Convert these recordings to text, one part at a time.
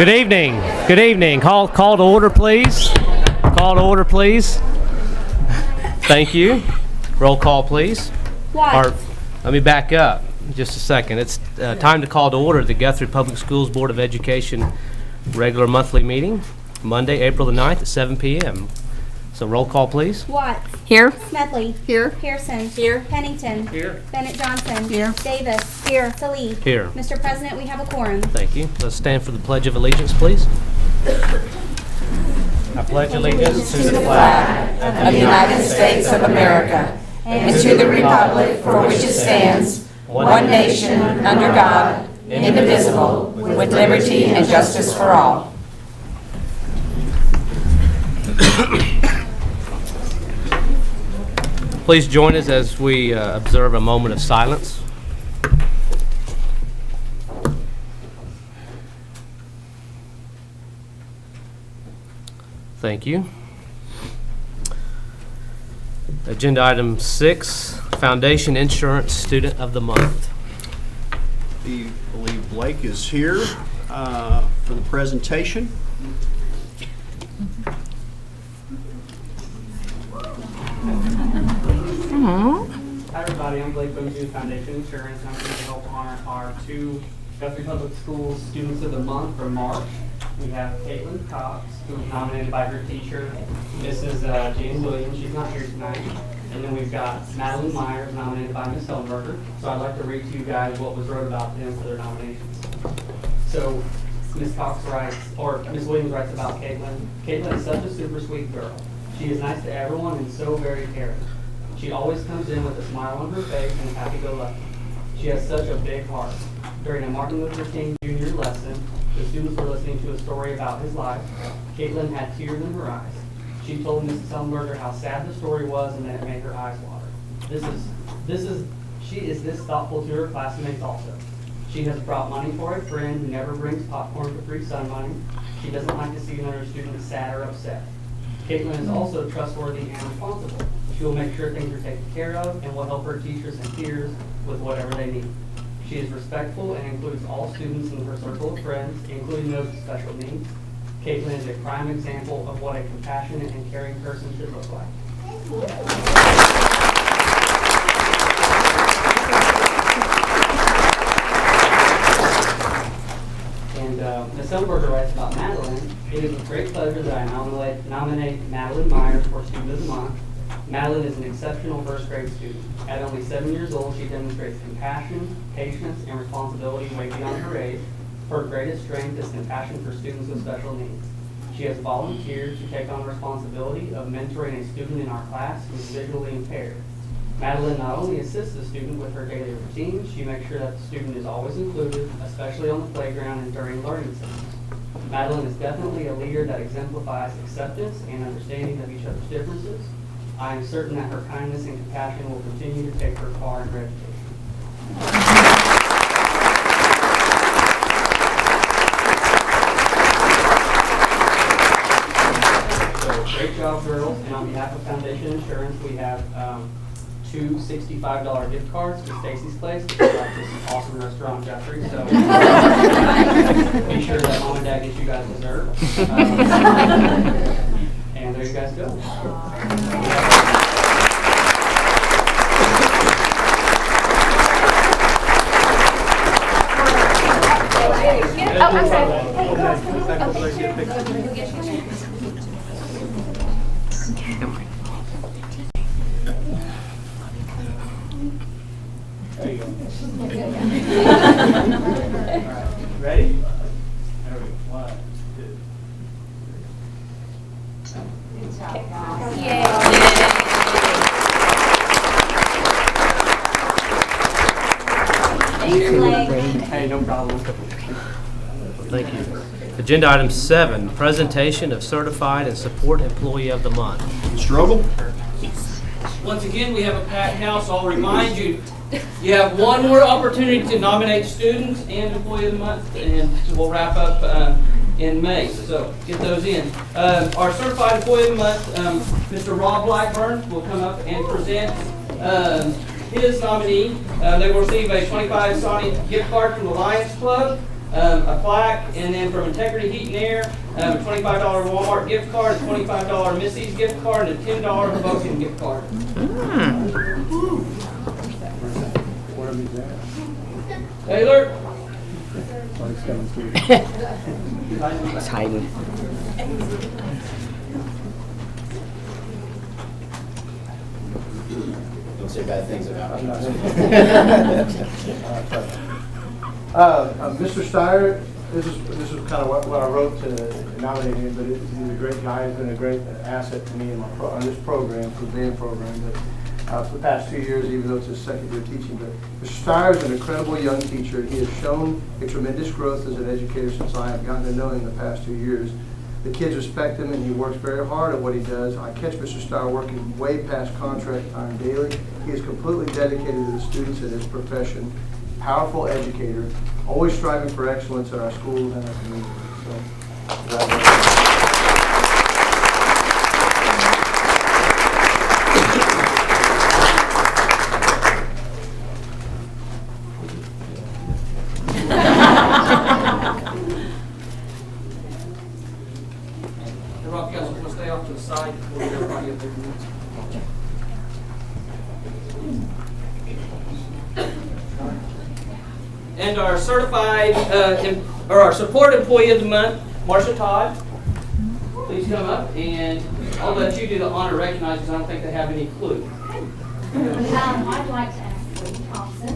Good evening. Good evening. Call to order, please. Call to order, please. Thank you. Roll call, please. What? Let me back up just a second. It's time to call to order the Guthrie Public Schools Board of Education regular monthly meeting, Monday, April the 9th at 7 p.m. So roll call, please. Watts. Here. Smedley. Here. Pearson. Here. Pennington. Here. Bennett Johnson. Here. Davis. Here. Salih. Here. Mr. President, we have a quorum. Thank you. Let's stand for the Pledge of Allegiance, please. I pledge allegiance to the flag Of the United States of America and to the republic for which it stands, one nation, under God, indivisible, with liberty and justice for all. Please join us as we observe a moment of silence. Thank you. Agenda item 6, Foundation Insurance Student of the Month. I believe Blake is here for the presentation. Hi everybody, I'm Blake from Foundation Insurance, and I'm here to help honor our two Guthrie Public Schools Students of the Month for March. We have Caitlin Cox, who was nominated by her teacher, Mrs. James Williams. She's not here tonight. And then we've got Madeline Myers, nominated by Ms. Hellenberger. So I'd like to read to you guys what was wrote about them for their nominations. So Ms. Cox writes, or Ms. Williams writes about Caitlin. Caitlin is such a super sweet girl. She is nice to everyone and so very caring. She always comes in with a smile on her face and happy-go-lucky. She has such a big heart. During a Martin Luther King Jr. lesson, the students were listening to a story about his life. Caitlin had tears in her eyes. She told Mrs. Hellenberger how sad the story was and that it made her eyes water. She is this thoughtful to her classmates also. She has brought money for a friend who never brings popcorn for free sun money. She doesn't like to see another student sad or upset. Caitlin is also trustworthy and responsible. She will make sure things are taken care of and will help her teachers and peers with whatever they need. She is respectful and includes all students in her circle of friends, including those with special needs. Caitlin is a prime example of what a compassionate and caring person should look like. And Ms. Hellenberger writes about Madeline. It is with great pleasure that I nominate Madeline Myers for Student of the Month. Madeline is an exceptional first grade student. At only 7 years old, she demonstrates compassion, patience, and responsibility way beyond her age. Her greatest strength is compassion for students with special needs. She has volunteered to take on the responsibility of mentoring a student in our class who is visually impaired. Madeline not only assists the student with her daily routine, she makes sure that the student is always included, especially on the playground and during learning sessions. Madeline is definitely a leader that exemplifies acceptance and understanding of each other's differences. I am certain that her kindness and compassion will continue to take her far in her education. So, great job, girls. And on behalf of Foundation Insurance, we have two $65 gift cards to Stacy's Place, which is like this awesome restaurant in Guthrie. So be sure that Mom and Dad get you guys dessert. And there you guys go. Oh, I'm sorry. There you go. All right. Ready? There we go. 1, 2. Hey, no problem. Thank you. Agenda item 7, Presentation of Certified and Support Employee of the Month. Strobel? Once again, we have a packed house. I'll remind you, you have one more opportunity to nominate students and Employee of the Month, and we'll wrap up in May. So get those in. Our Certified Employee of the Month, Mr. Rob Blackburn, will come up and present his nominee. They will receive a $25 Sonic gift card from the Lions Club. a plaque, and then from Integrity Heat and Air, a $25 Walmart gift card, a $25 Missy's gift card, and a $10 Hoboken gift card. Taylor? It's hiding. Don't say bad things about me. Mr. Steyer, this is kind of what I wrote to nominate him, but he's a great guy. He's been a great asset to me in on this program, for the band program. But for the past 2 years, even though it's his second year teaching, but Mr. Steyer is an incredible young teacher. He has shown a tremendous growth as an educator since I have gotten to know him in the past 2 years. The kids respect him, and he works very hard at what he does. I catch Mr. Steyer working way past contract time daily. He is completely dedicated to the students in his profession. Powerful educator, always striving for excellence in our schools and our community. So, congratulations. The Rock Council will stay off to the side before we everybody up there. And our certified, or our support employee of the month, Marcia Todd. Please come up, and I'll let you do the honor recognize, because I don't think they have any clue. I'd like to ask Lee Thompson.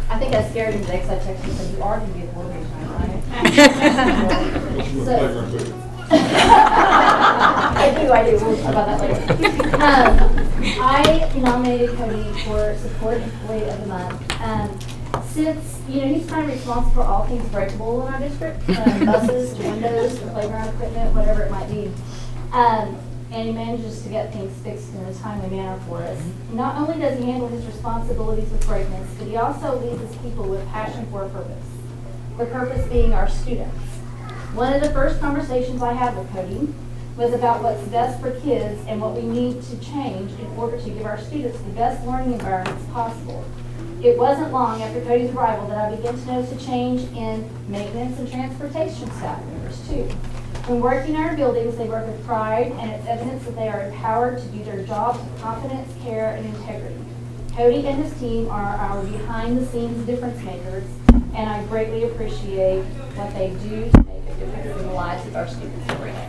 I think I scared him today because I texted him and said, you are going to be a board meeting tonight, right? I do. We'll talk about that later. I nominated Cody for Support Employee of the Month. Since, he's kind of responsible for all things breakable in our district, buses, windows, playground equipment, whatever it might be. And he manages to get things fixed in a timely manner for us. Not only does he handle his responsibilities with greatness, but he also leads his people with passion for a purpose. The purpose being our students. One of the first conversations I had with Cody was about what's best for kids and what we need to change in order to give our students the best learning environments possible. It wasn't long after Cody's arrival that I began to notice a change in maintenance and transportation staff members too. When working in our buildings, they work with pride, and it's evidence that they are empowered to do their jobs with confidence, care, and integrity. Cody and his team are our behind-the-scenes difference makers, and I greatly appreciate what they do to make a difference in the lives of our students every day.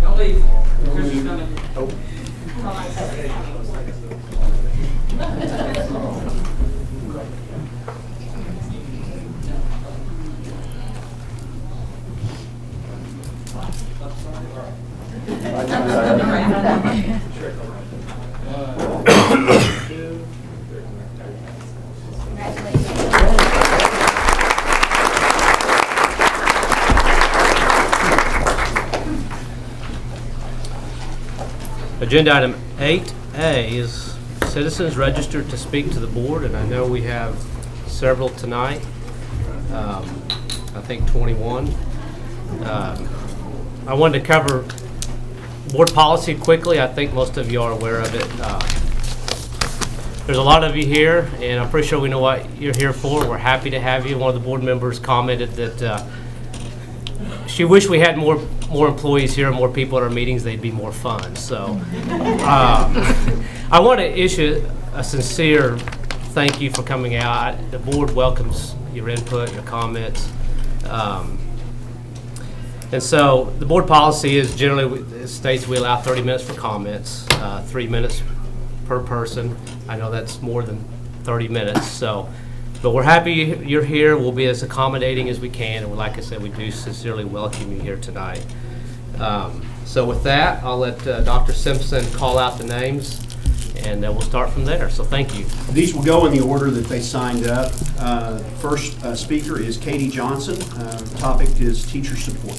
Don't leave. Chris is coming. Agenda item 8A is citizens registered to speak to the board, and I know we have several tonight. I think 21. I wanted to cover board policy quickly. I think most of you are aware of it. There's a lot of you here, and I'm pretty sure we know what you're here for. We're happy to have you. One of the board members commented that she wished we had more employees here and more people at our meetings. They'd be more fun. So I want to issue a sincere thank you for coming out. The board welcomes your input, your comments. And so the board policy is generally, it states we allow 30 minutes for comments, 3 minutes per person. I know that's more than 30 minutes, so, but we're happy you're here. We'll be as accommodating as we can, and like I said, we do sincerely welcome you here tonight. So with that, I'll let Dr. Simpson call out the names, and we'll start from there. So thank you. These will go in the order that they signed up. First speaker is Katie Johnson. The topic is teacher support.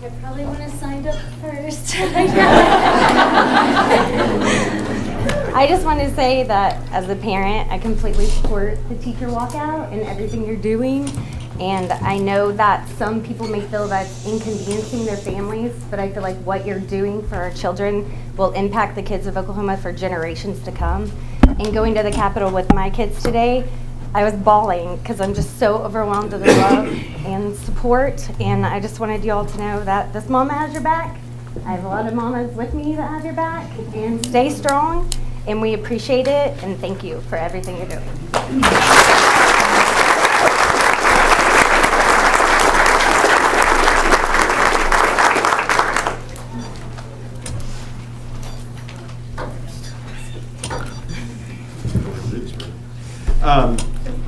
I probably would have signed up first. I just want to say that as a parent, I completely support the teacher walkout and everything you're doing. And I know that some people may feel that's inconveniencing their families, but I feel like what you're doing for our children will impact the kids of Oklahoma for generations to come. And going to the Capitol with my kids today, I was bawling because I'm just so overwhelmed with the love and support. And I just wanted you all to know that this mama has your back. I have a lot of mamas with me that have your back. And stay strong. And we appreciate it. And thank you for everything you're doing.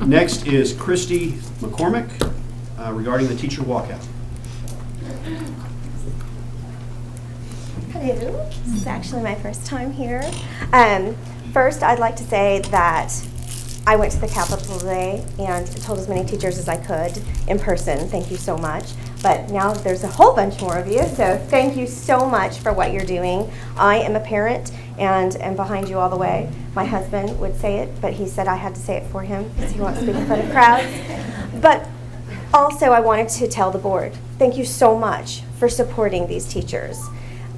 Next is Christy McCormick regarding the teacher walkout. Hello, this is actually my first time here. First, I'd like to say that I went to the Capitol today and told as many teachers as I could in person. Thank you so much. But now there's a whole bunch more of you, so thank you so much for what you're doing. I am a parent and am behind you all the way. My husband would say it, but he said I had to say it for him because he won't speak in front of crowds. But also, I wanted to tell the board, thank you so much for supporting these teachers.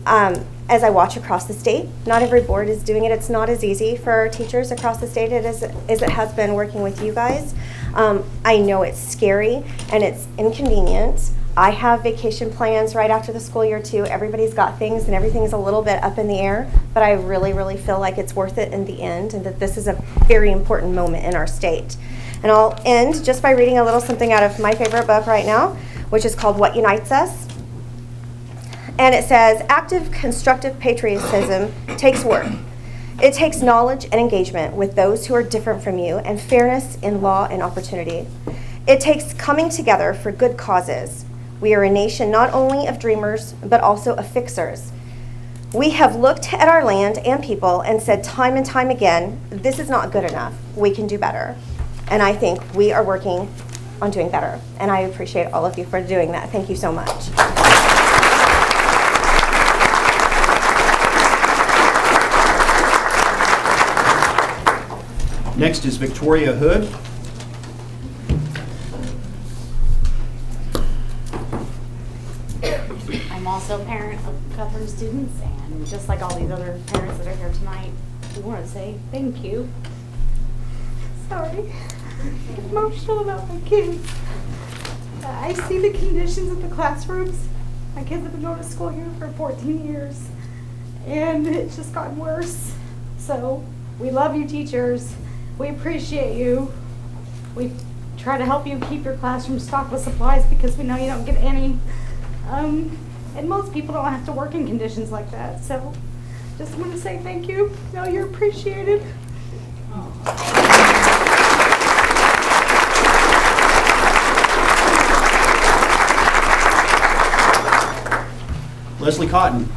As I watch across the state, not every board is doing it. It's not as easy for our teachers across the state as it has been working with you guys. I know it's scary and it's inconvenient. I have vacation plans right after the school year too. Everybody's got things and everything's a little bit up in the air, but I really, really feel like it's worth it in the end and that this is a very important moment in our state. And I'll end just by reading a little something out of my favorite book right now, which is called What Unites Us. And it says, active, constructive patriotism takes work. It takes knowledge and engagement with those who are different from you and fairness in law and opportunity. It takes coming together for good causes. We are a nation not only of dreamers, but also of fixers. We have looked at our land and people and said time and time again, this is not good enough. We can do better. And I think we are working on doing better. And I appreciate all of you for doing that. Thank you so much. Next is Victoria Hood. I'm also a parent of Guthrie students, and just like all these other parents that are here tonight, we want to say thank you. Sorry, I'm emotional about my kids. I see the conditions of the classrooms. My kids have been going to school here for 14 years, and it's just gotten worse. So we love you, teachers. We appreciate you. We try to help you keep your classroom stocked with supplies because we know you don't get any. And most people don't have to work in conditions like that. So just want to say thank you. Know you're appreciated. Leslie Cotton.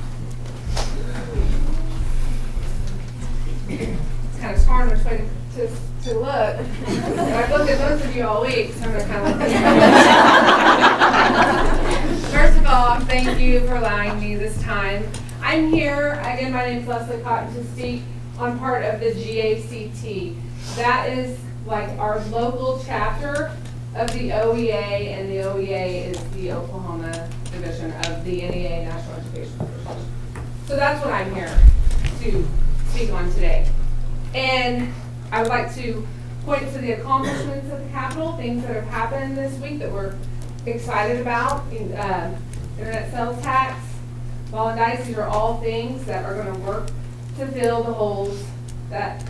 It's kind of smart which way to look. I've looked at most of you all week, so I'm going to kind of look. First of all, thank you for allowing me this time. I'm here, again, my name is Leslie Cotton, to speak on part of the GACT. That is like our local chapter of the OEA, and the OEA is the Oklahoma division of the NEA, National Education Association. So that's what I'm here to speak on today. And I would like to point to the accomplishments of the Capitol, things that have happened this week that we're excited about. Internet sales tax, ball and dice, these are all things that are going to work to fill the holes that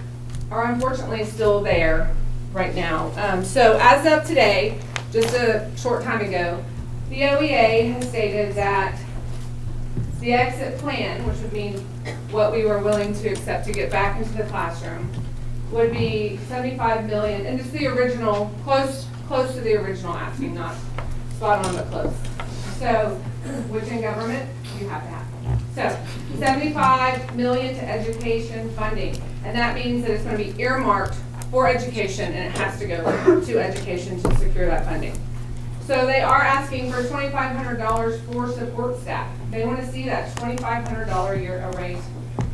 are unfortunately still there right now. So as of today, just a short time ago, the OEA has stated that the exit plan, which would mean what we were willing to accept to get back into the classroom, would be $75 million, and it's the original, close to the original asking, not spot on but close. So, which in government, you have to have. So, $75 million to education funding, and that means that it's going to be earmarked for education, and it has to go to education to secure that funding. So they are asking for $2,500 for support staff. They want to see that $2,500 a year a raise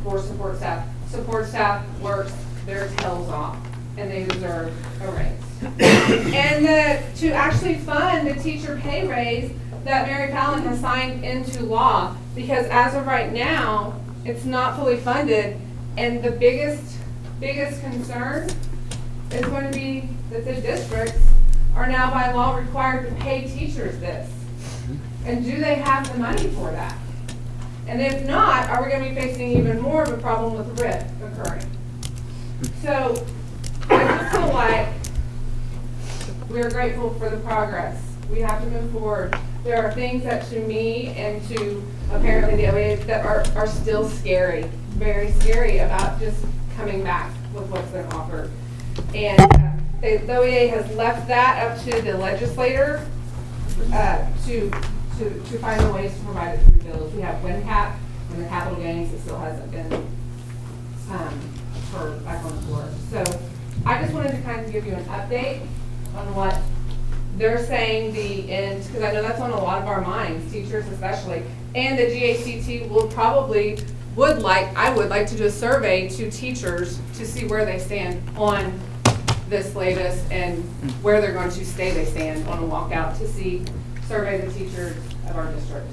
for support staff. Support staff works their tails off, and they deserve a raise. And to actually fund the teacher pay raise that Mary Fallon has signed into law, because as of right now, it's not fully funded, and the biggest concern is going to be that the districts are now by law required to pay teachers this. And do they have the money for that? And if not, are we going to be facing even more of a problem with RIF occurring? So I just feel like we're grateful for the progress. We have to move forward. There are things that to me and to apparently the OEA that are still scary, very scary about just coming back with what's been offered. And the OEA has left that up to the legislator to find the ways to provide it through bills. We have WNCAP and the capital gains that still hasn't been heard back on the floor. So I just wanted to kind of give you an update on what they're saying the end, because I know that's on a lot of our minds, teachers especially. And the GACT I would like to do a survey to teachers to see where they stand on this latest and where they're going to they stand on a walkout to survey the teachers of our district.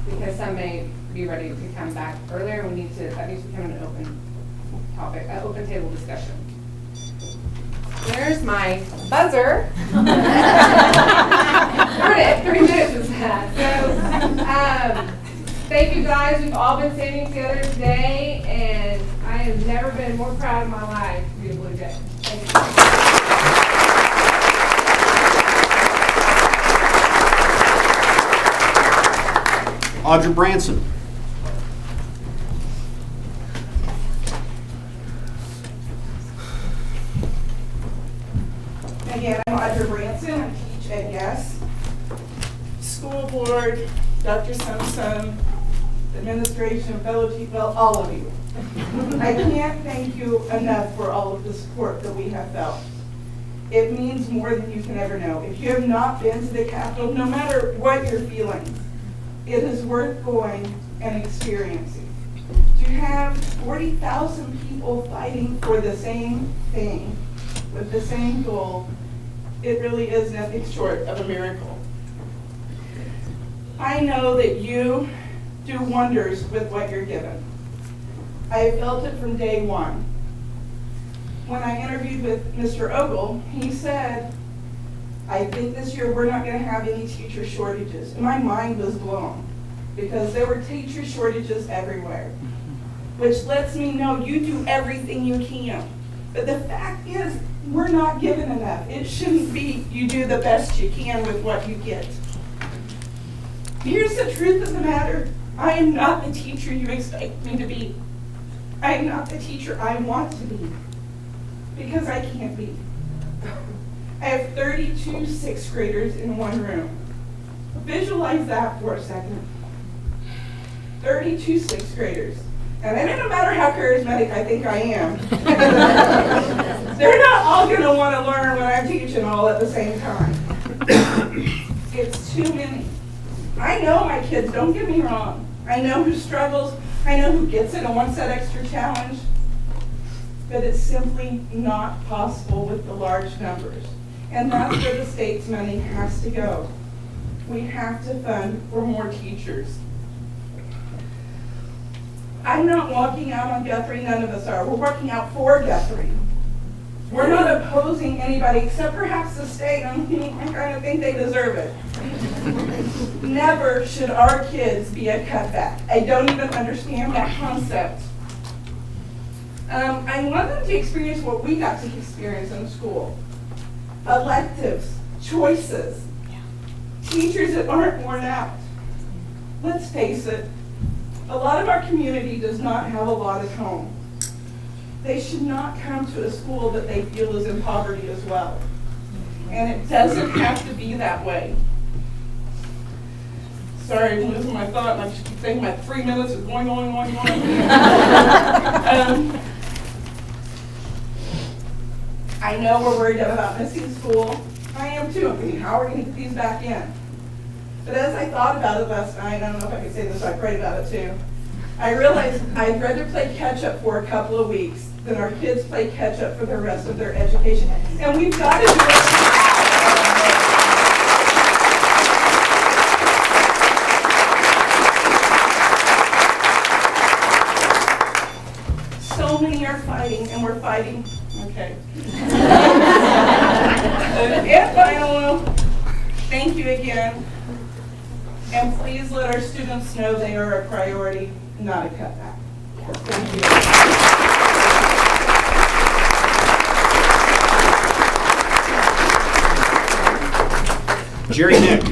Because some may be ready to come back earlier, and that needs to become an open topic, an open table discussion. There's my buzzer. Darn it, 3 minutes is that. So, thank you guys. We've all been standing together today, and I have never been more proud of my life to be a Blue Jay. Thank you. Audra Branson. Again, I'm Audra Branson. I teach at YES. School board, Dr. Simpson, administration, fellow teachers, well, all of you. I can't thank you enough for all of the support that we have felt. It means more than you can ever know. If you have not been to the Capitol, no matter what your feelings, it is worth going and experiencing. To have 40,000 people fighting for the same thing, with the same goal, it really is nothing short of a miracle. I know that you do wonders with what you're given. I have felt it from day one. When I interviewed with Mr. Ogle, he said, I think this year we're not going to have any teacher shortages. And my mind was blown because there were teacher shortages everywhere, which lets me know you do everything you can. But the fact is, we're not given enough. It shouldn't be you do the best you can with what you get. Here's the truth of the matter. I am not the teacher you expect me to be. I am not the teacher I want to be, because I can't be. I have 32 sixth graders in one room. Visualize that for a second. 32 sixth graders. And it doesn't matter how charismatic I think I am. They're not all going to want to learn when I'm teaching all at the same time. It's too many. I know my kids, don't get me wrong. I know who struggles. I know who gets it and wants that extra challenge. But it's simply not possible with the large numbers. And that's where the state's money has to go. We have to fund for more teachers. I'm not walking out on Guthrie, none of us are. We're working out for Guthrie. We're not opposing anybody except perhaps the state. I kind of think they deserve it. Never should our kids be a cutback. I don't even understand that concept. I want them to experience what we got to experience in school. Electives, choices, teachers that aren't worn out. Let's face it, a lot of our community does not have a lot at home. They should not come to a school that they feel is in poverty as well. And it doesn't have to be that way. Sorry, I'm losing my thought, and I just keep thinking my 3 minutes is going. I know we're worried about missing school. I am too. I mean, how are we going to get these back in? But as I thought about it last night, I don't know if I could say this, I prayed about it too. I realized I'd rather play catch up for a couple of weeks than our kids play catch up for the rest of their education. And we've got to do it. So many are fighting, and we're fighting. Okay. And final, thank you again. And please let our students know they are a priority, not a cutback. Thank you. Jerry Nick.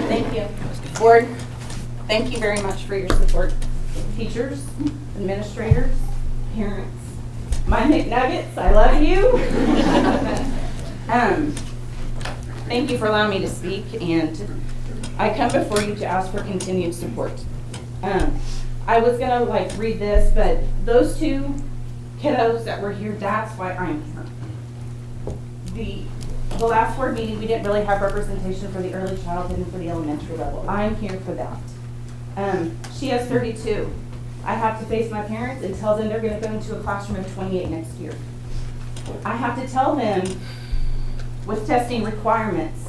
Thank you. Board, thank you very much for your support. Teachers, administrators, parents, my McNuggets, I love you. Thank you for allowing me to speak, and I come before you to ask for continued support. I was gonna read this, but those two kiddos that were here, that's why I'm here. The last board meeting, we didn't really have representation for the early childhood and for the elementary level. I'm here for that. She has 32. I have to face my parents and tell them they're gonna go into a classroom of 28 next year. I have to tell them with testing requirements,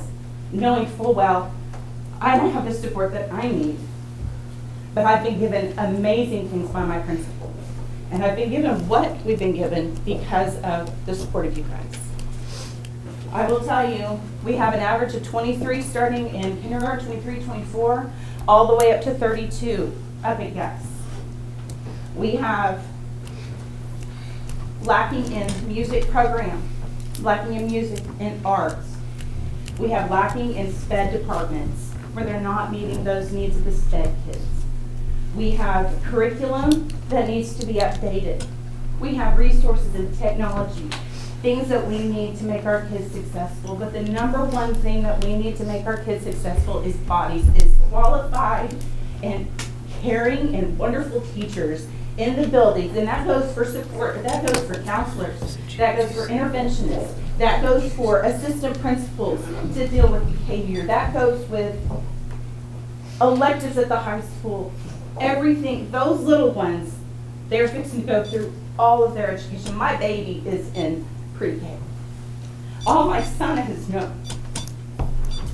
knowing full well, I don't have the support that I need. But I've been given amazing things by my principal. And I've been given what we've been given because of the support of you guys. I will tell you, we have an average of 23 starting in kindergarten, 23, 24, all the way up to 32, a big guess. We have lacking in music program, lacking in music and arts. We have lacking in SPED departments where they're not meeting those needs of the SPED kids. We have curriculum that needs to be updated. We have resources and technology, things that we need to make our kids successful. But the number one thing that we need to make our kids successful is bodies, is qualified and caring and wonderful teachers in the buildings. And that goes for support, that goes for counselors, that goes for interventionists, that goes for assistant principals to deal with behavior, that goes with electives at the high school. Everything, those little ones, they're fixing to go through all of their education. My baby is in pre-K. All my son has known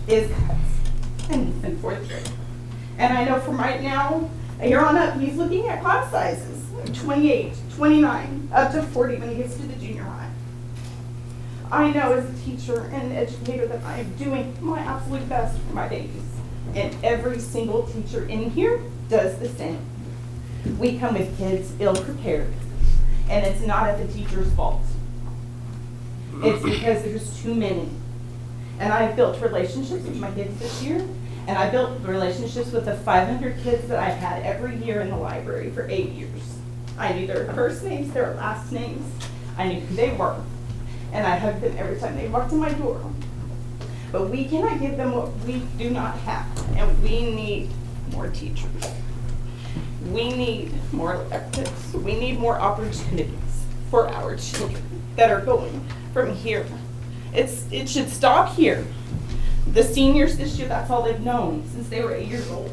is cuts, and he's in 4th grade. And I know from right now, here on up, he's looking at class sizes, 28, 29, up to 40 when he gets to the junior high. I know as a teacher and an educator that I am doing my absolute best for my babies. And every single teacher in here does the same. We come with kids ill-prepared, and it's not at the teacher's fault. It's because there's too many. And I've built relationships with my kids this year, and I built relationships with the 500 kids that I've had every year in the library for 8 years. I knew their first names, their last names. I knew who they were. And I hugged them every time they walked in my door. But we cannot give them what we do not have, and we need more teachers. We need more electives. We need more opportunities for our children that are going from here. It should stop here. The seniors this year, that's all they've known since they were 8 years old.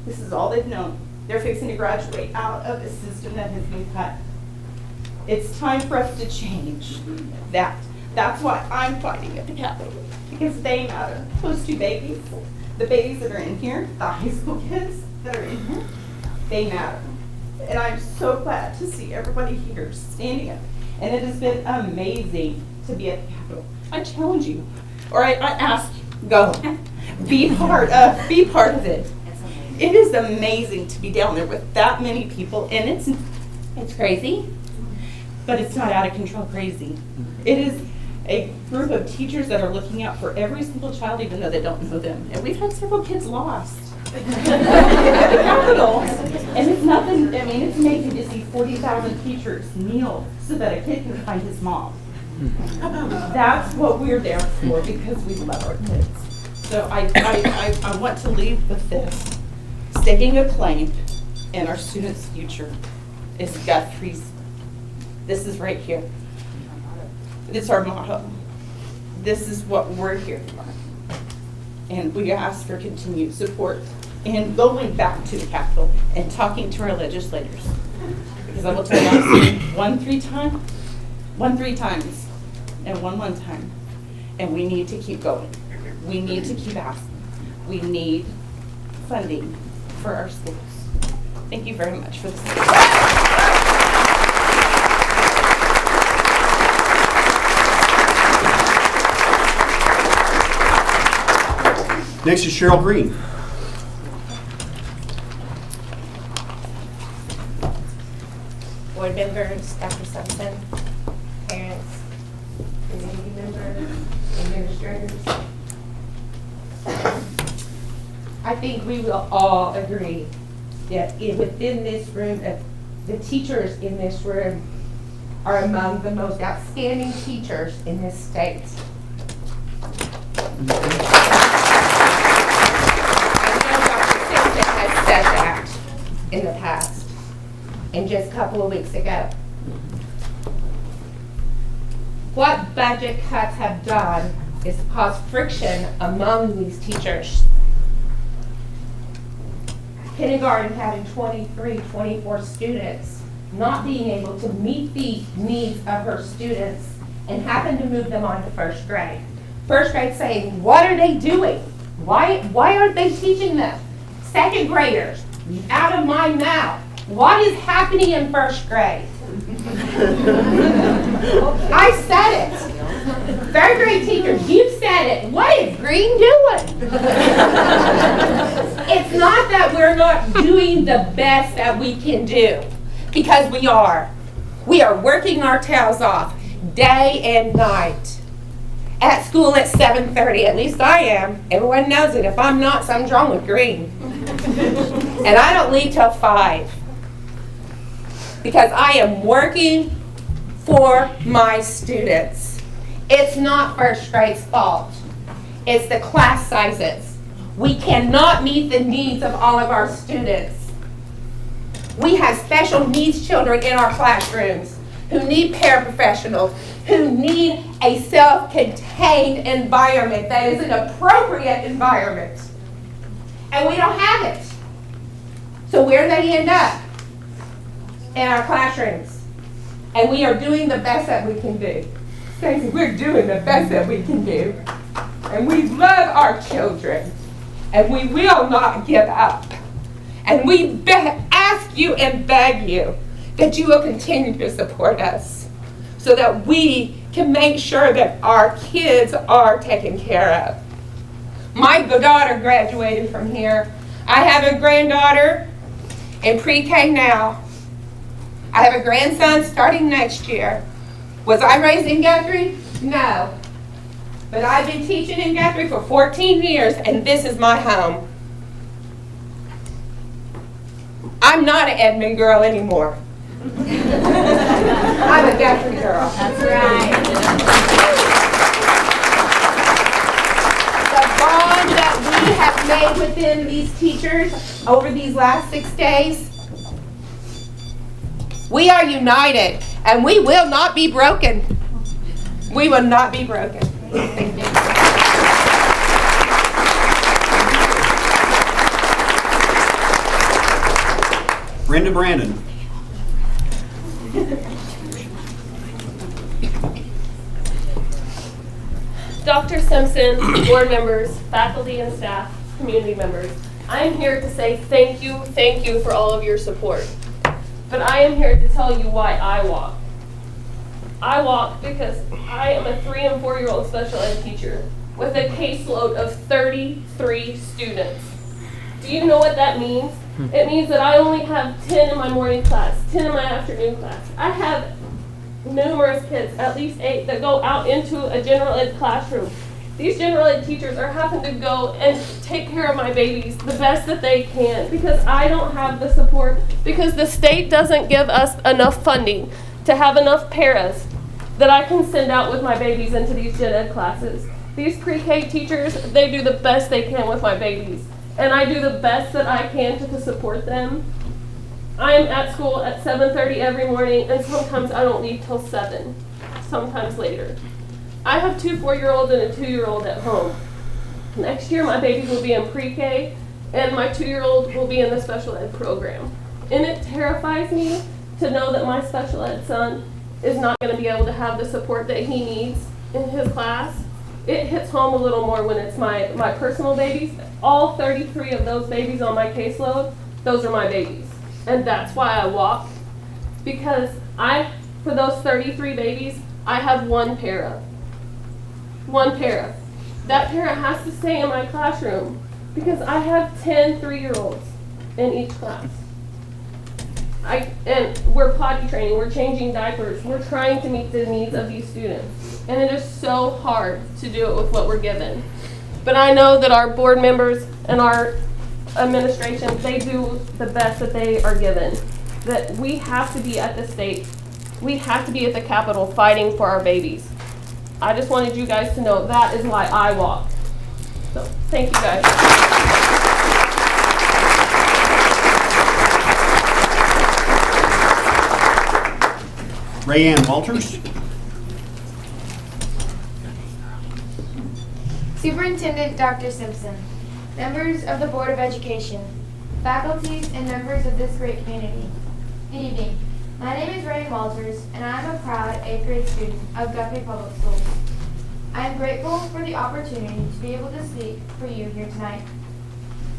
This is all they've known. They're fixing to graduate out of a system that has been cut. It's time for us to change that. That's why I'm fighting at the Capitol, because they matter. Those two babies, the babies that are in here, the high school kids that are in here, they matter. And I'm so glad to see everybody here standing up. And it has been amazing to be at the Capitol. I challenge you, or I ask you, go. Be part of it. It is amazing to be down there with that many people, and it's crazy, but it's not out of control crazy. It is a group of teachers that are looking out for every single child, even though they don't know them. And we've had several kids lost at the Capitol. And it's nothing, I mean, it's amazing to see 40,000 teachers kneel so that a kid can find his mom. That's what we're there for, because we love our kids. So I want to leave with this. Staking a claim in our students' future is Guthrie's This is right here. It's our motto. This is what we're here for. And we ask for continued support and going back to the Capitol and talking to our legislators. Because I will tell you, I've seen one three times, and one time. And we need to keep going. We need to keep asking. We need funding for our schools. Thank you very much for this. Next is Cheryl Green. Board members, Dr. Simpson, parents, community members, administrators. I think we will all agree that within this room, the teachers in this room are among the most outstanding teachers in this state. Said that in the past, and just a couple of weeks ago. What budget cuts have done is caused friction among these teachers. Kindergarten having 23, 24 students, not being able to meet the needs of her students, and happen to move them on to first grade. First grade saying, what are they doing? Why aren't they teaching them? Second graders, out of my mouth. What is happening in first grade? I said it. Third grade teachers, you said it. What is Green doing? It's not that we're not doing the best that we can do, because we are. We are working our tails off day and night. At school at 7:30, at least I am. Everyone knows it. If I'm not, something's wrong with Green. And I don't leave till 5. Because I am working for my students. It's not first grade's fault. It's the class sizes. We cannot meet the needs of all of our students. We have special needs children in our classrooms who need paraprofessionals, who need a self-contained environment that is an appropriate environment. And we don't have it. So where do they end up? In our classrooms. And we are doing the best that we can do. Stacey, we're doing the best that we can do. And we love our children. And we will not give up. And we ask you and beg you that you will continue to support us so that we can make sure that our kids are taken care of. My daughter graduated from here. I have a granddaughter in pre-K now. I have a grandson starting next year. Was I raised in Guthrie? No. But I've been teaching in Guthrie for 14 years, and this is my home. I'm not an Edmond girl anymore. I'm a Guthrie girl. That's right. The bond that we have made within these teachers over these last 6 days, we are united, and we will not be broken. We will not be broken. Thank you. Brenda Brandon. Dr. Simpson, board members, faculty and staff, community members, I am here to say thank you for all of your support. But I am here to tell you why I walk. I walk because I am a 3- and 4-year-old special ed teacher with a caseload of 33 students. Do you know what that means? It means that I only have 10 in my morning class, 10 in my afternoon class. I have numerous kids, at least 8, that go out into a general ed classroom. These general ed teachers are having to go and take care of my babies the best that they can because I don't have the support, because the state doesn't give us enough funding to have enough paras that I can send out with my babies into these gen ed classes. These pre-K teachers, they do the best they can with my babies, and I do the best that I can to support them. I am at school at 7:30 every morning, and sometimes I don't leave till 7, sometimes later. I have 2 4-year-olds and a 2-year-old at home. Next year, my baby will be in pre-K, and my 2-year-old will be in the special ed program. And it terrifies me to know that my special ed son is not going to be able to have the support that he needs in his class. It hits home a little more when it's my personal babies. All 33 of those babies on my caseload, those are my babies. And that's why I walk, because for those 33 babies, I have one para. One para. That para has to stay in my classroom because I have 10 3-year-olds in each class. And we're potty training, we're changing diapers, we're trying to meet the needs of these students. And it is so hard to do it with what we're given. But I know that our board members and our administration, they do the best that they are given. That we have to be at the state, we have to be at the Capitol fighting for our babies. I just wanted you guys to know that is why I walk. So, thank you guys. Rayanne Walters. Superintendent Dr. Simpson, members of the Board of Education, faculties, and members of this great community. Good evening. My name is Rayanne Walters, and I am a proud 8th grade student of Guthrie Public Schools. I am grateful for the opportunity to be able to speak for you here tonight.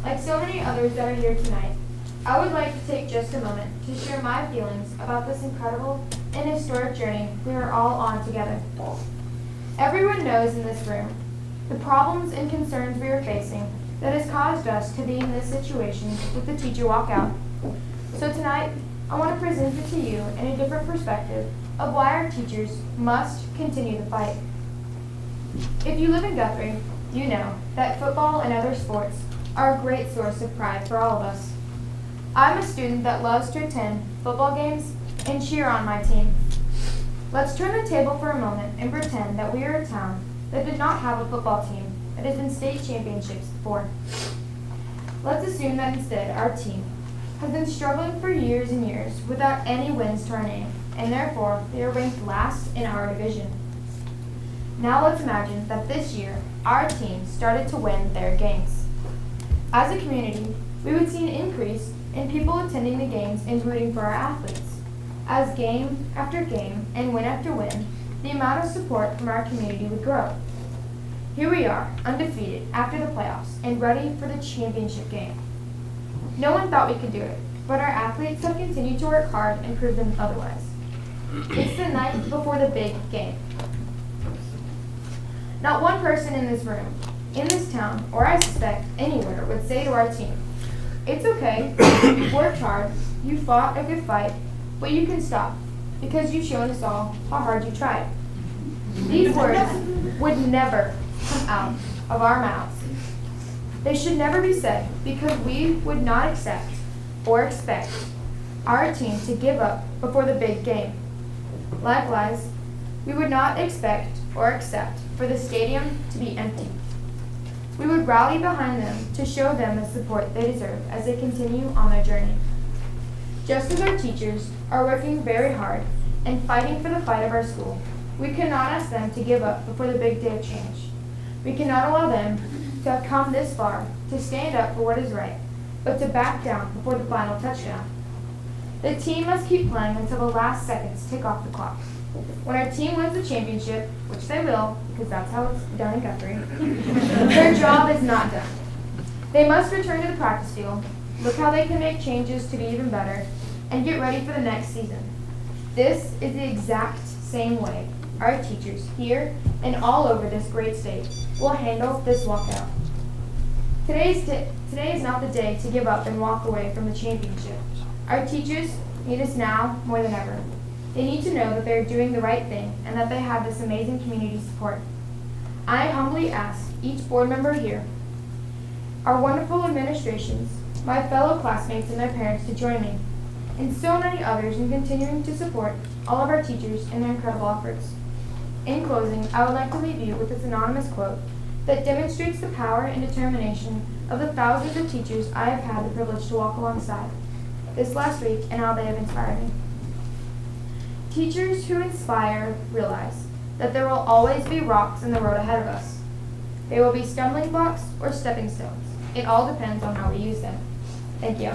Like so many others that are here tonight, I would like to take just a moment to share my feelings about this incredible and historic journey we are all on together. Everyone knows in this room the problems and concerns we are facing that has caused us to be in this situation with the teacher walkout. So tonight, I want to present it to you in a different perspective of why our teachers must continue the fight. If you live in Guthrie, you know that football and other sports are a great source of pride for all of us. I'm a student that loves to attend football games and cheer on my team. Let's turn the table for a moment and pretend that we are a town that did not have a football team that has been state championships before. Let's assume that instead our team has been struggling for years and years without any wins to our name, and therefore they are ranked last in our division. Now let's imagine that this year our team started to win their games. As a community, we would see an increase in people attending the games and rooting for our athletes. As game after game and win after win, the amount of support from our community would grow. Here we are, undefeated after the playoffs and ready for the championship game. No one thought we could do it, but our athletes have continued to work hard and prove them otherwise. It's the night before the big game. Not one person in this room, in this town, or I suspect anywhere would say to our team, "It's okay, you've worked hard, you fought a good fight, but you can stop because you've shown us all how hard you tried." These words would never come out of our mouths. They should never be said because we would not accept or expect our team to give up before the big game. Likewise, we would not expect or accept for the stadium to be empty. We would rally behind them to show them the support they deserve as they continue on their journey. Just as our teachers are working very hard and fighting for the fight of our school, we cannot ask them to give up before the big day of change. We cannot allow them to have come this far to stand up for what is right, but to back down before the final touchdown. The team must keep playing until the last seconds tick off the clock. When our team wins the championship, which they will, because that's how it's done in Guthrie, their job is not done. They must return to the practice field, look how they can make changes to be even better, and get ready for the next season. This is the exact same way our teachers here and all over this great state will handle this walkout. Today is not the day to give up and walk away from the championship. Our teachers need us now more than ever. They need to know that they're doing the right thing and that they have this amazing community support. I humbly ask each board member here, our wonderful administrations, my fellow classmates and their parents to join me, and so many others in continuing to support all of our teachers in their incredible efforts. In closing, I would like to leave you with this anonymous quote that demonstrates the power and determination of the thousands of teachers I have had the privilege to walk alongside. this last week and how they have inspired me. Teachers who inspire realize that there will always be rocks in the road ahead of us. They will be stumbling blocks or stepping stones. It all depends on how we use them. Thank you.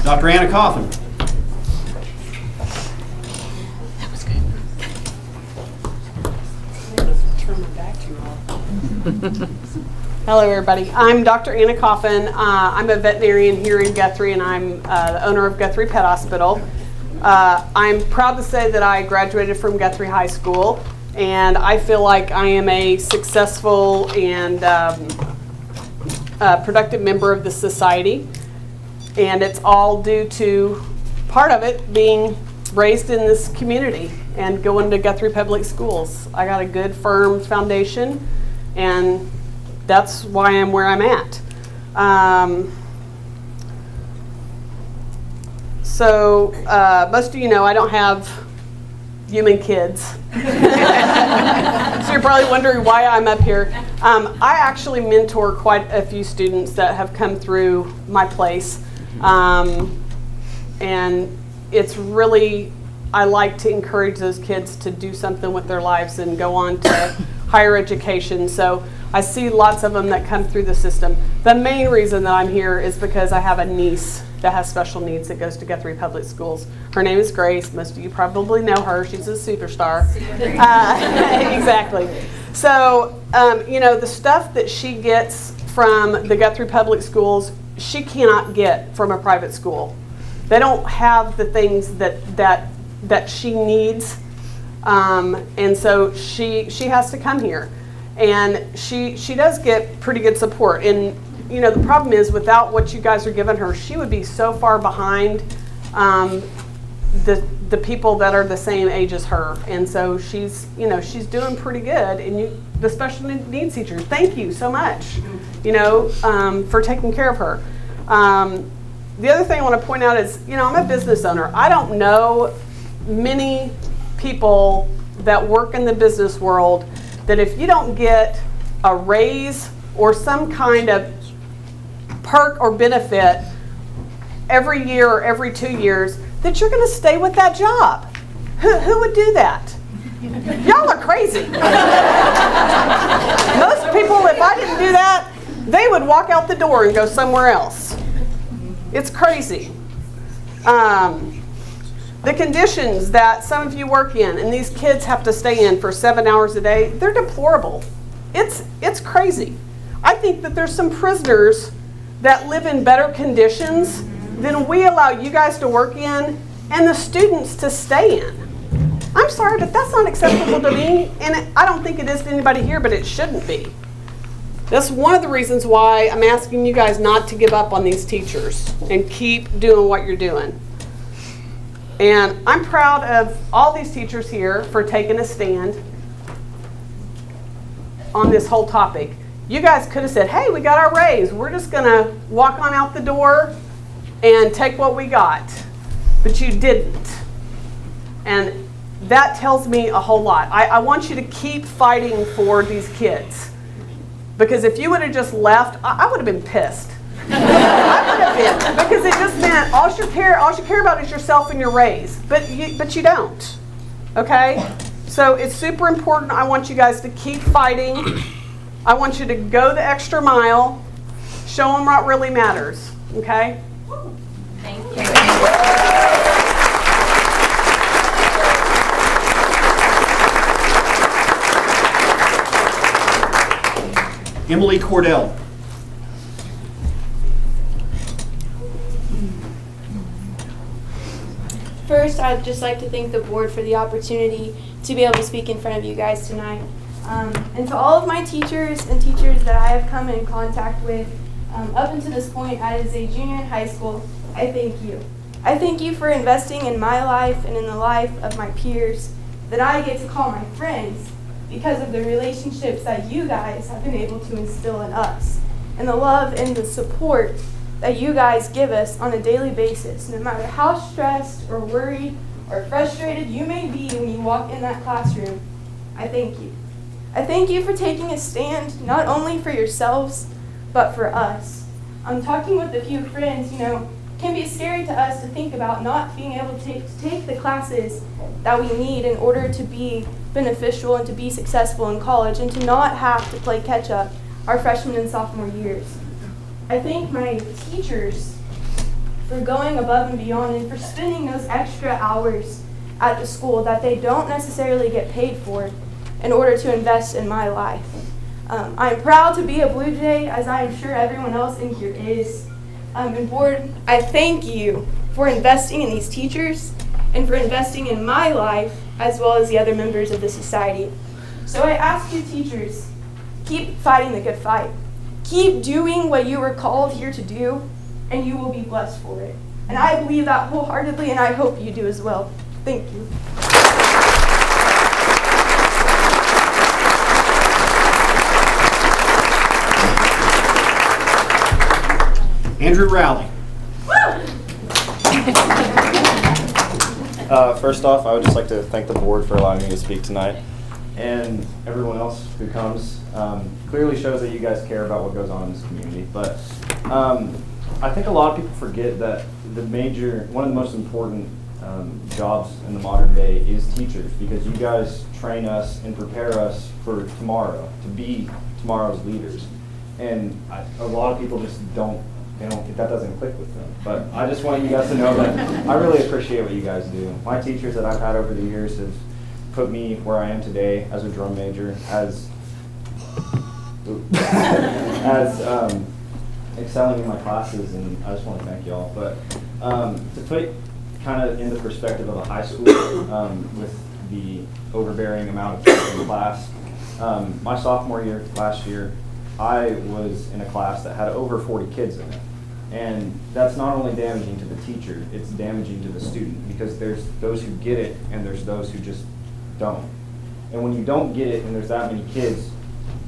Dr. Anna Coffin. Hello, everybody. I'm Dr. Anna Coffin. I'm a veterinarian here in Guthrie, and I'm the owner of Guthrie Pet Hospital. I'm proud to say that I graduated from Guthrie High School, and I feel like I am a successful and productive member of the society. And it's all due to part of it being raised in this community and going to Guthrie Public Schools. I got a good, firm foundation, and that's why I'm where I'm at. Most of you know I don't have human kids. So you're probably wondering why I'm up here. I actually mentor quite a few students that have come through my place. And it's really, I like to encourage those kids to do something with their lives and go on to higher education. So I see lots of them that come through the system. The main reason that I'm here is because I have a niece that has special needs that goes to Guthrie Public Schools. Her name is Grace. Most of you probably know her. She's a superstar. Exactly. So, the stuff that she gets from the Guthrie Public Schools, she cannot get from a private school. They don't have the things that she needs, and so she has to come here, and she does get pretty good support. And the problem is, without what you guys are giving her, she would be so far behind the people that are the same age as her. And so she's doing pretty good. And the special needs teachers, thank you so much, for taking care of her. The other thing I want to point out is, I'm a business owner. I don't know many people that work in the business world that if you don't get a raise or some kind of perk or benefit every year or every 2 years, that you're going to stay with that job. Who would do that? Y'all are crazy. Most people, if I didn't do that, they would walk out the door and go somewhere else. It's crazy. The conditions that some of you work in and these kids have to stay in for 7 hours a day, they're deplorable. It's crazy. I think that there's some prisoners that live in better conditions than we allow you guys to work in and the students to stay in. I'm sorry, but that's not acceptable to me, and I don't think it is to anybody here, but it shouldn't be. That's one of the reasons why I'm asking you guys not to give up on these teachers and keep doing what you're doing. And I'm proud of all these teachers here for taking a stand on this whole topic. You guys could have said, hey, we got our raise. We're just going to walk on out the door and take what we got. But you didn't. And that tells me a whole lot. I want you to keep fighting for these kids. Because if you would have just left, I would have been pissed. I would have been. Because it just meant all you care about is yourself and your raise. But you don't. Okay? So it's super important. I want you guys to keep fighting. I want you to go the extra mile. Show them what really matters. Okay? Thank you. Emily Cordell. First, I'd just like to thank the board for the opportunity to be able to speak in front of you guys tonight. And to all of my teachers and teachers that I have come in contact with up until this point as a junior in high school, I thank you. I thank you for investing in my life and in the life of my peers that I get to call my friends because of the relationships that you guys have been able to instill in us, and the love and the support that you guys give us on a daily basis, no matter how stressed or worried or frustrated you may be when you walk in that classroom. I thank you. I thank you for taking a stand not only for yourselves, but for us. I'm talking with a few friends, it can be scary to us to think about not being able to take the classes that we need in order to be beneficial and to be successful in college and to not have to play catch up our freshman and sophomore years. I thank my teachers for going above and beyond and for spending those extra hours at the school that they don't necessarily get paid for in order to invest in my life. I'm proud to be a Blue Jay, as I am sure everyone else in here is. And board, I thank you for investing in these teachers and for investing in my life as well as the other members of the society. So I ask you teachers, keep fighting the good fight. Keep doing what you were called here to do, and you will be blessed for it. And I believe that wholeheartedly, and I hope you do as well. Thank you. Andrew Rowley. First off, I would just like to thank the board for allowing me to speak tonight, and everyone else who comes. Clearly shows that you guys care about what goes on in this community. But I think a lot of people forget that one of the most important jobs in the modern day is teachers, because you guys train us and prepare us for tomorrow, to be tomorrow's leaders. And a lot of people just that doesn't click with them. But I just want you guys to know that I really appreciate what you guys do. My teachers that I've had over the years have put me where I am today as a drum major, as excelling in my classes, and I just want to thank y'all. But to put kind of in the perspective of a high school with the overbearing amount of kids in the class, my sophomore year last year, I was in a class that had over 40 kids in it. And that's not only damaging to the teacher, it's damaging to the student, because there's those who get it and there's those who just don't. And when you don't get it and there's that many kids,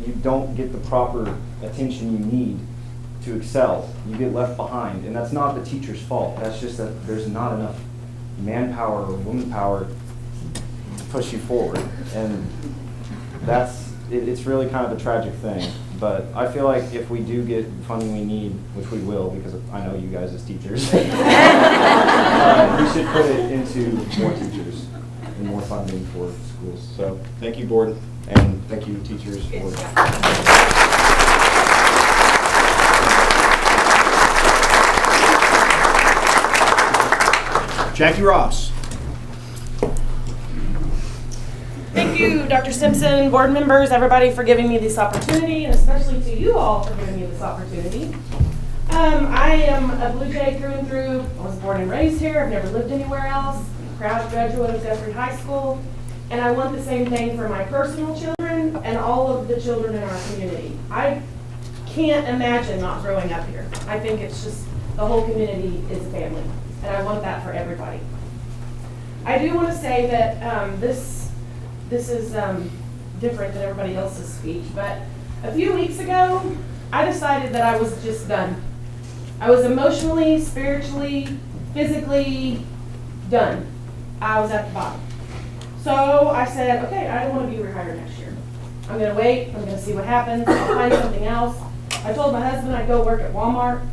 you don't get the proper attention you need to excel. You get left behind, and that's not the teacher's fault. That's just that there's not enough manpower or woman power to push you forward. And it's really kind of a tragic thing. But I feel like if we do get funding we need, which we will, because I know you guys as teachers, we should put it into more teachers and more funding for schools. So thank you, board, and thank you, teachers. Jackie Ross. Thank you, Dr. Simpson, board members, everybody for giving me this opportunity, and especially to you all for giving me this opportunity. I am a Blue Jay through and through. I was born and raised here. I've never lived anywhere else. Proud graduate of Guthrie High School. And I want the same thing for my personal children and all of the children in our community. I can't imagine not growing up here. I think it's just the whole community is a family, and I want that for everybody. I do want to say that this is different than everybody else's speech, but a few weeks ago, I decided that I was just done. I was emotionally, spiritually, physically done. I was at the bottom. So I said, okay, I don't want to be rehired next year. I'm going to wait. I'm going to see what happens. I'll find something else. I told my husband I'd go work at Walmart.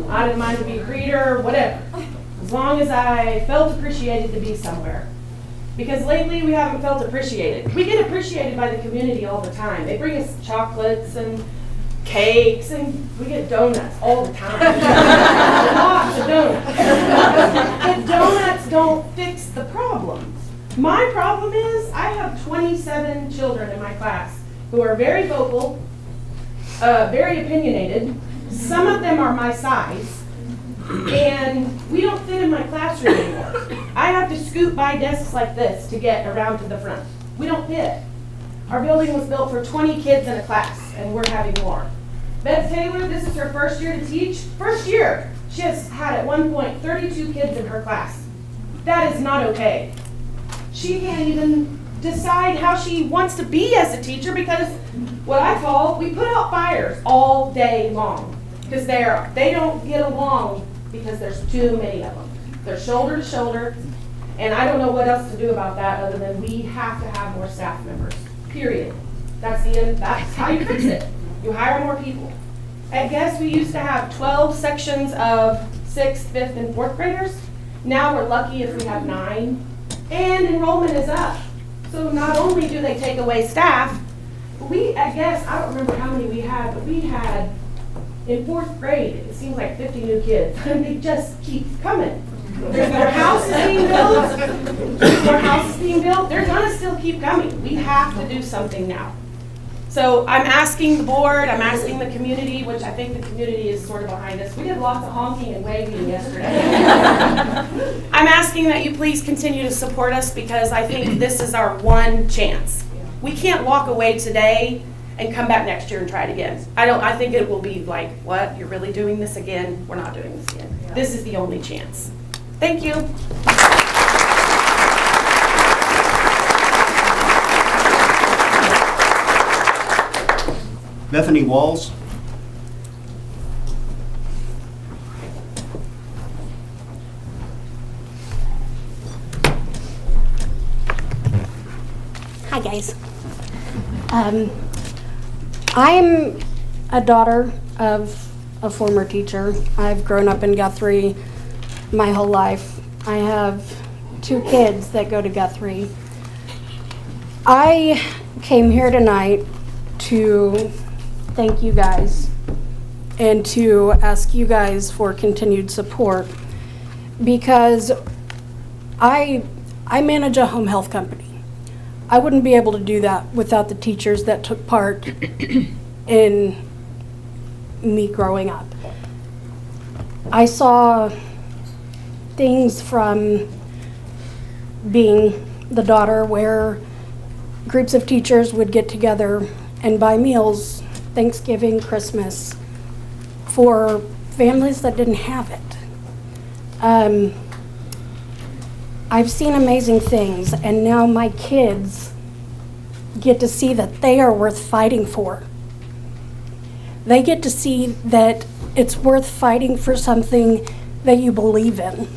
I didn't mind to be a greeter, whatever. As long as I felt appreciated to be somewhere. Because lately we haven't felt appreciated. We get appreciated by the community all the time. They bring us chocolates and cakes, and we get donuts all the time. Lots of donuts. But donuts don't fix the problem. My problem is I have 27 children in my class who are very vocal, very opinionated. Some of them are my size. And we don't fit in my classroom anymore. I have to scoot by desks like this to get around to the front. We don't fit. Our building was built for 20 kids in a class, and we're having more. Beth Taylor, this is her first year to teach. First year, she has had at one point 32 kids in her class. That is not okay. She can't even decide how she wants to be as a teacher because what I call, we put out fires all day long. because they don't get along because there's too many of them. They're shoulder to shoulder, and I don't know what else to do about that other than we have to have more staff members, period. That's how you fix it. You hire more people. At Guess, we used to have 12 sections of 6th, 5th, and 4th graders. Now we're lucky if we have 9, and enrollment is up. So not only do they take away staff, but at Guess, I don't remember how many we had, but we had, in 4th grade, it seems like 50 new kids, and they just keep coming. There's more houses being built. They're gonna still keep coming. We have to do something now. So I'm asking the board, I'm asking the community, which I think the community is sort of behind us. We did lots of honking and waving yesterday. I'm asking that you please continue to support us because I think this is our one chance. We can't walk away today and come back next year and try it again. I think it will be like, what, you're really doing this again? We're not doing this again. This is the only chance. Thank you. Bethany Walls. Hi guys. I'm a daughter of a former teacher. I've grown up in Guthrie my whole life. I have 2 kids that go to Guthrie. I came here tonight to thank you guys and to ask you guys for continued support because I manage a home health company. I wouldn't be able to do that without the teachers that took part in me growing up. I saw things from being the daughter where groups of teachers would get together and buy meals, Thanksgiving, Christmas, for families that didn't have it. I've seen amazing things, and now my kids get to see that they are worth fighting for. They get to see that it's worth fighting for something that you believe in.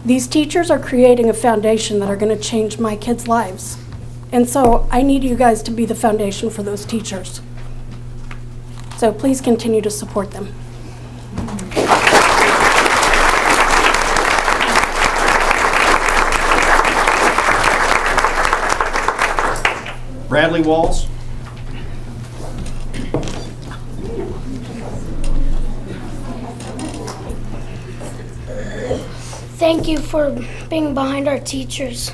These teachers are creating a foundation that are going to change my kids' lives. And so I need you guys to be the foundation for those teachers. So please continue to support them. Bradley Walls. Thank you for being behind our teachers.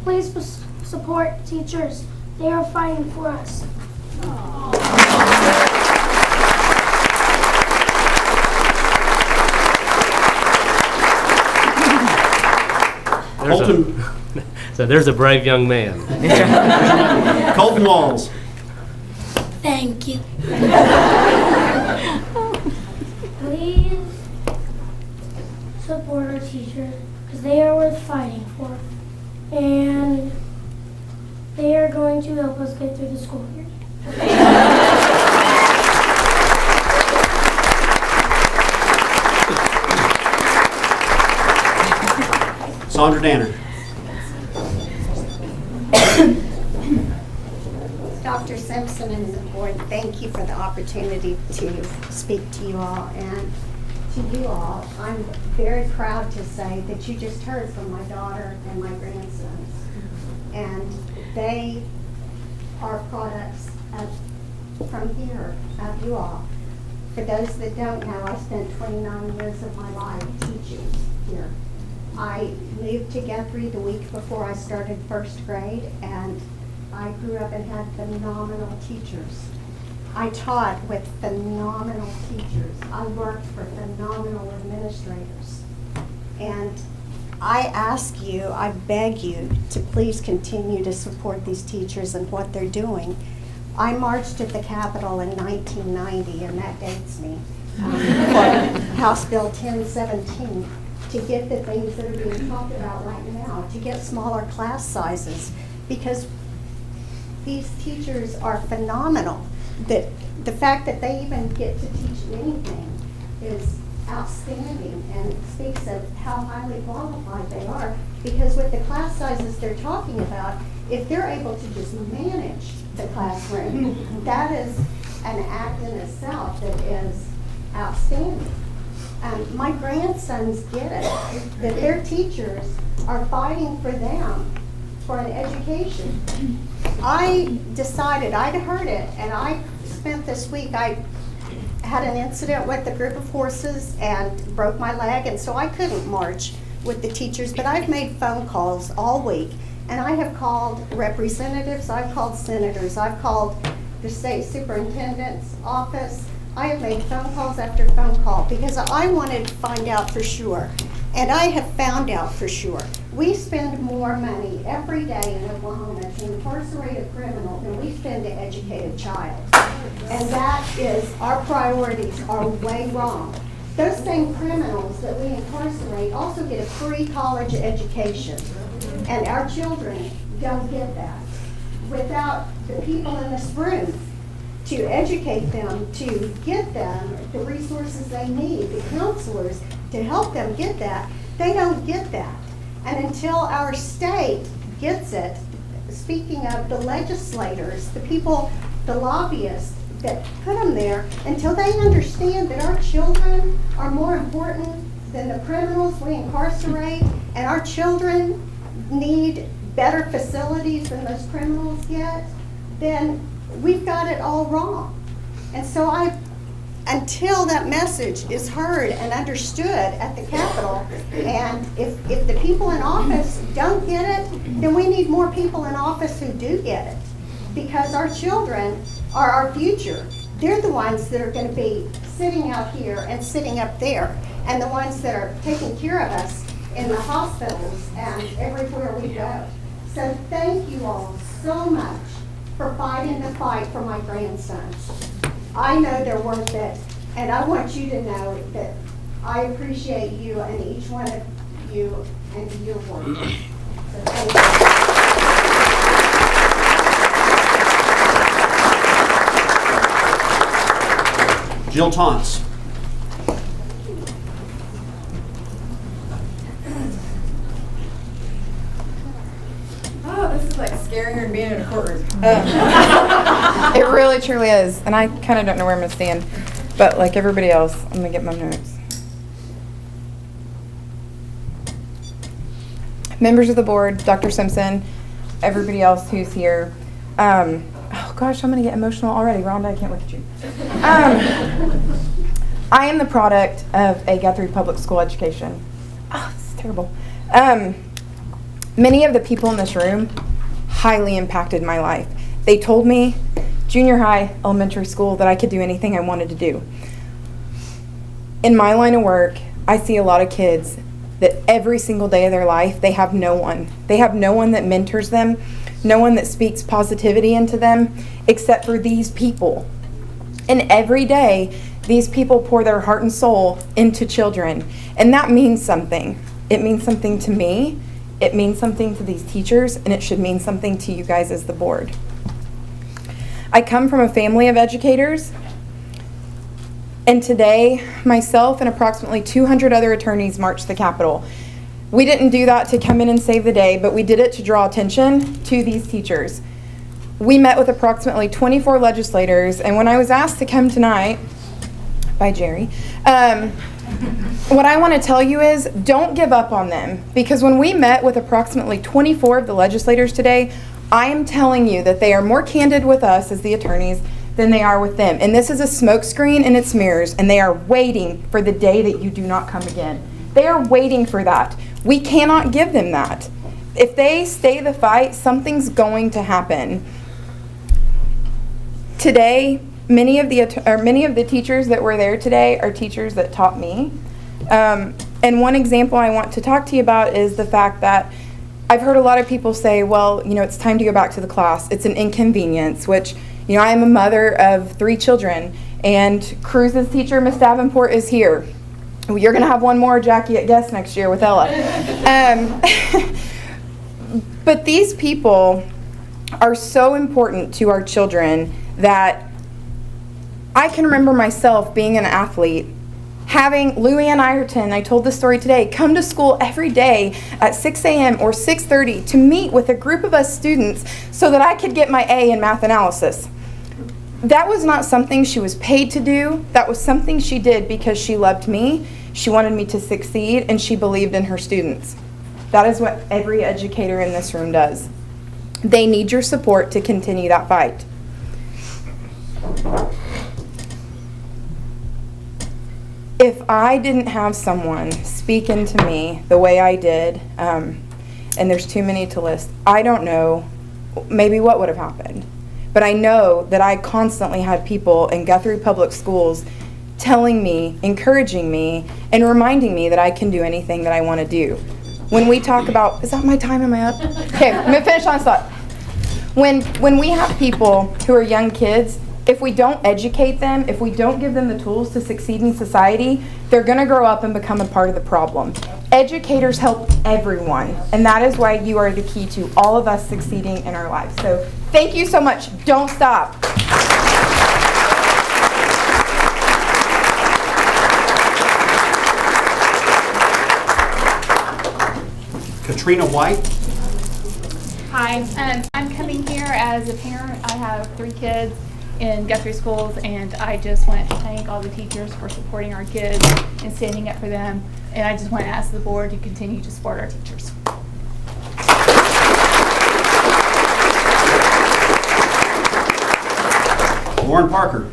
Please support teachers. They are fighting for us. Colton. So there's a brave young man. Colton Walls. Thank you. Please support our teachers because they are worth fighting for. And they are going to help us get through the school year. Sandra Danner. Dr. Simpson and the board, thank you for the opportunity to speak to you all. And to you all, I'm very proud to say that you just heard from my daughter and my grandsons. And they are products from here, of you all. For those that don't know, I spent 29 years of my life teaching here. I moved to Guthrie the week before I started first grade, and I grew up and had phenomenal teachers. I taught with phenomenal teachers. I worked for phenomenal administrators. And I ask you, I beg you to please continue to support these teachers and what they're doing. I marched at the Capitol in 1990, and that dates me, for House Bill 1017, to get the things that are being talked about right now, to get smaller class sizes, because these teachers are phenomenal. that the fact that they even get to teach anything is outstanding and speaks of how highly qualified they are. Because with the class sizes they're talking about, if they're able to just manage the classroom, that is an act in itself that is outstanding. My grandsons get it, that their teachers are fighting for them for an education. I decided, I'd heard it, and I spent this week, I had an incident with a group of horses and broke my leg, and so I couldn't march with the teachers, but I've made phone calls all week, and I have called representatives, I've called senators, I've called the state superintendent's office. I have made phone calls after phone call because I wanted to find out for sure. And I have found out for sure. We spend more money every day in Oklahoma to incarcerate a criminal than we spend to educate a child. And that is, our priorities are way wrong. Those same criminals that we incarcerate also get a free college education. And our children don't get that. Without the people in this room to educate them, to get them the resources they need, the counselors to help them get that, they don't get that. And until our state gets it, speaking of the legislators, the people, the lobbyists that put them there, until they understand that our children are more important than the criminals we incarcerate, and our children need better facilities than those criminals get, then we've got it all wrong. And so until that message is heard and understood at the Capitol, and if the people in office don't get it, then we need more people in office who do get it. Because our children are our future. They're the ones that are going to be sitting out here and sitting up there, and the ones that are taking care of us in the hospitals and everywhere we go. So thank you all so much for fighting the fight for my grandsons. I know they're worth it, and I want you to know that I appreciate you and each one of you and your work. So thank you. Jill Taunts. Oh, this is like scarier than being in a courtroom. It really, truly is. And I kind of don't know where I'm going to stand. But like everybody else, I'm going to get my notes. Members of the board, Dr. Simpson, everybody else who's here. Oh gosh, I'm going to get emotional already. Rhonda, I can't look at you. I am the product of a Guthrie Public School education. Oh, this is terrible. Many of the people in this room highly impacted my life. They told me, junior high, elementary school, that I could do anything I wanted to do. In my line of work, I see a lot of kids that every single day of their life, they have no one. They have no one that mentors them, no one that speaks positivity into them, except for these people. And every day, these people pour their heart and soul into children. And that means something. It means something to me. It means something to these teachers, and it should mean something to you guys as the board. I come from a family of educators, and today, myself and approximately 200 other attorneys marched the Capitol. We didn't do that to come in and save the day, but we did it to draw attention to these teachers. We met with approximately 24 legislators, and when I was asked to come tonight by Jerry, what I want to tell you is don't give up on them, because when we met with approximately 24 of the legislators today, I am telling you that they are more candid with us as the attorneys than they are with them. And this is a smokescreen and it's mirrors, and they are waiting for the day that you do not come again. They are waiting for that. We cannot give them that. If they stay the fight, something's going to happen. Today, many of the teachers that were there today are teachers that taught me. And one example I want to talk to you about is the fact that I've heard a lot of people say, well, it's time to go back to the class. It's an inconvenience, which, I am a mother of 3 children, and Cruz's teacher, Miss Davenport, is here. You're going to have one more Jackie at Guest next year with Ella. But these people are so important to our children that I can remember myself being an athlete, having Louanne Ireton, I told this story today, come to school every day at 6 a.m. or 6:30 to meet with a group of us students so that I could get my A in math analysis. That was not something she was paid to do. That was something she did because she loved me, she wanted me to succeed, and she believed in her students. That is what every educator in this room does. They need your support to continue that fight. If I didn't have someone speak into me the way I did, and there's too many to list, I don't know maybe what would have happened. But I know that I constantly had people in Guthrie Public Schools telling me, encouraging me, and reminding me that I can do anything that I want to do. When we talk about, is that my time? Am I up? Okay, I'm gonna finish on this thought. When we have people who are young kids, if we don't educate them, if we don't give them the tools to succeed in society, they're gonna grow up and become a part of the problem. Educators help everyone, and that is why you are the key to all of us succeeding in our lives. So thank you so much. Don't stop. Katrina White. Hi, I'm coming here as a parent. I have 3 kids in Guthrie schools, and I just want to thank all the teachers for supporting our kids and standing up for them. And I just want to ask the board to continue to support our teachers. Lauren Parker.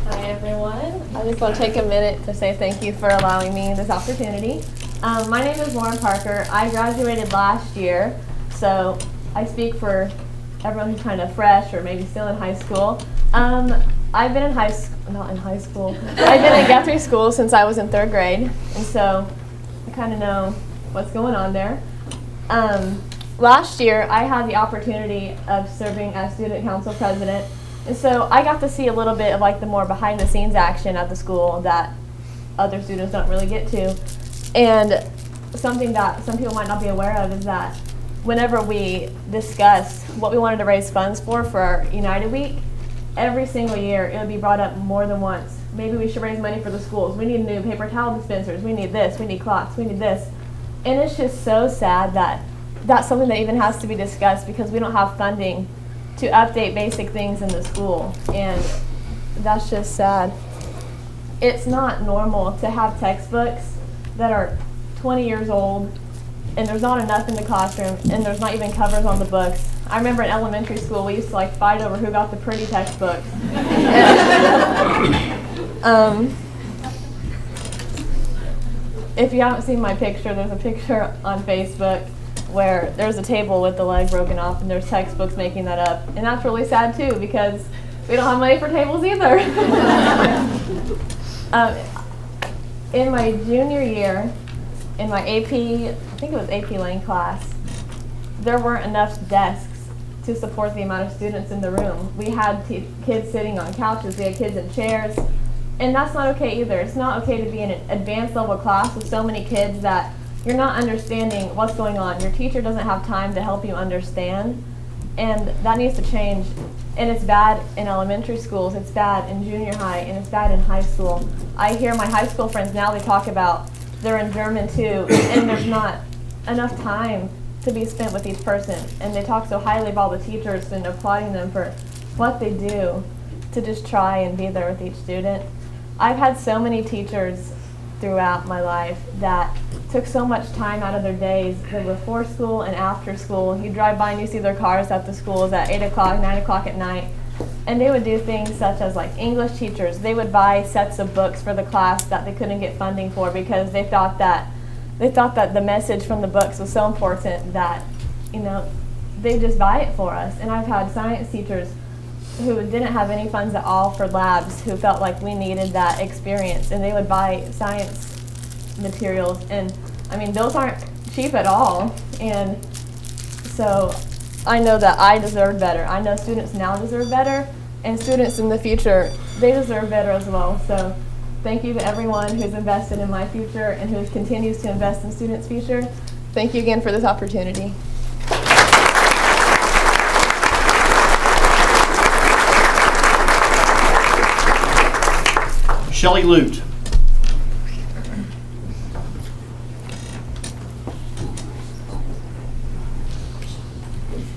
Hi everyone. I just want to take a minute to say thank you for allowing me this opportunity. My name is Lauren Parker. I graduated last year, so I speak for everyone who's kind of fresh or maybe still in high school. I've been in I've been in Guthrie School since I was in 3rd grade, and so I kind of know what's going on there. Last year, I had the opportunity of serving as student council president, and so I got to see a little bit of like the more behind the scenes action at the school that other students don't really get to. And something that some people might not be aware of is that whenever we discussed what we wanted to raise funds for our United Week, every single year it would be brought up more than once. Maybe we should raise money for the schools. We need new paper towel dispensers. We need this. We need clocks. We need this. And it's just so sad that that's something that even has to be discussed because we don't have funding to update basic things in the school. And that's just sad. It's not normal to have textbooks that are 20 years old and there's not enough in the classroom and there's not even covers on the books. I remember in elementary school we used to like fight over who got the pretty textbooks. If you haven't seen my picture, there's a picture on Facebook where there's a table with the leg broken off and there's textbooks making that up. And that's really sad too because we don't have money for tables either. In my junior year, in my AP, I think it was AP Lang class, there weren't enough desks to support the amount of students in the room. We had kids sitting on couches, we had kids in chairs, and that's not okay either. It's not okay to be in an advanced level class with so many kids that you're not understanding what's going on. Your teacher doesn't have time to help you understand, and that needs to change. And it's bad in elementary schools, it's bad in junior high, and it's bad in high school. I hear my high school friends now, they talk about they're in German too, and there's not enough time to be spent with each person. And they talk so highly of all the teachers and applauding them for what they do to just try and be there with each student. I've had so many teachers throughout my life that took so much time out of their days before school and after school. You drive by and you see their cars at the schools at 8 o'clock, 9 o'clock at night. And they would do things such as like English teachers. They would buy sets of books for the class that they couldn't get funding for because they thought that the message from the books was so important that, you know, they just buy it for us. And I've had science teachers who didn't have any funds at all for labs who felt like we needed that experience, and they would buy science materials, and I mean those aren't cheap at all. And so I know that I deserve better. I know students now deserve better, and students in the future, they deserve better as well. So thank you to everyone who's invested in my future and who continues to invest in students' future. Thank you again for this opportunity. Shelley Lute.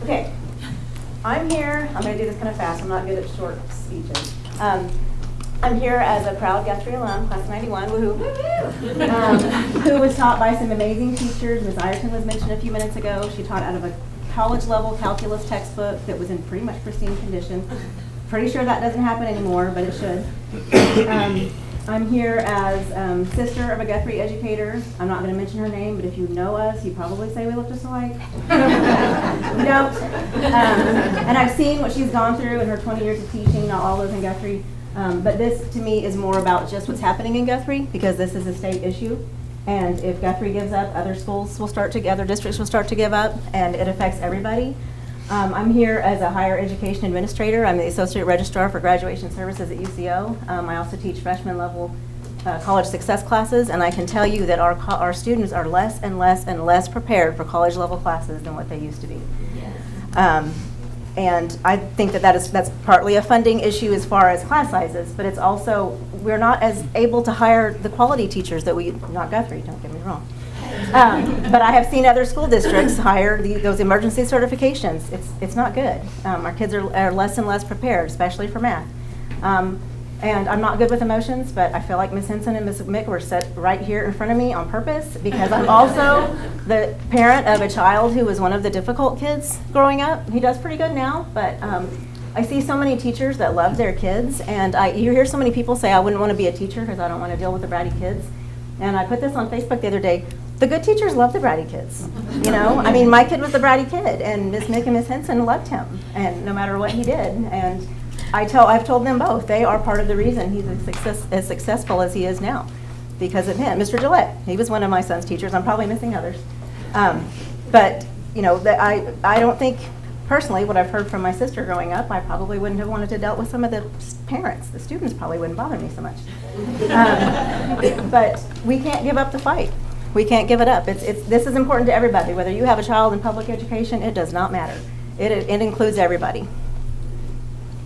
Okay, I'm here, I'm gonna do this kind of fast, I'm not good at short speeches. I'm here as a proud Guthrie alum, class of 91, woohoo, who was taught by some amazing teachers. Ms. Ireton was mentioned a few minutes ago. She taught out of a college-level calculus textbook that was in pretty much pristine condition. Pretty sure that doesn't happen anymore, but it should. I'm here as sister of a Guthrie educator. I'm not going to mention her name, but if you know us, you probably say we look just alike. We don't. And I've seen what she's gone through in her 20 years of teaching, not all those in Guthrie. But this, to me, is more about just what's happening in Guthrie, because this is a state issue. And if Guthrie gives up, other schools will start to, other districts will start to give up, and it affects everybody. I'm here as a higher education administrator. I'm the Associate Registrar for Graduation Services at UCO. I also teach freshman level college success classes, and I can tell you that our students are less and less and less prepared for college level classes than what they used to be. And I think that's partly a funding issue as far as class sizes, but it's also, we're not as able to hire the quality teachers that we, not Guthrie, don't get me wrong. But I have seen other school districts hire those emergency certifications. It's not good. Our kids are less and less prepared, especially for math. And I'm not good with emotions, but I feel like Ms. Henson and Ms. Mick were set right here in front of me on purpose, because I'm also the parent of a child who was one of the difficult kids growing up. He does pretty good now, but I see so many teachers that love their kids, and you hear so many people say, I wouldn't want to be a teacher because I don't want to deal with the bratty kids. And I put this on Facebook the other day. The good teachers love the bratty kids, you know? I mean, my kid was the bratty kid, and Ms. Mick and Ms. Henson loved him, and no matter what he did. And I've told them both, they are part of the reason he's as successful as he is now, because of him. Mr. Gillette, he was one of my son's teachers. I'm probably missing others. But, you know, I don't think, personally, what I've heard from my sister growing up, I probably wouldn't have wanted to deal with some of the parents. The students probably wouldn't bother me so much. But we can't give up the fight. We can't give it up. This is important to everybody. Whether you have a child in public education, it does not matter. It includes everybody.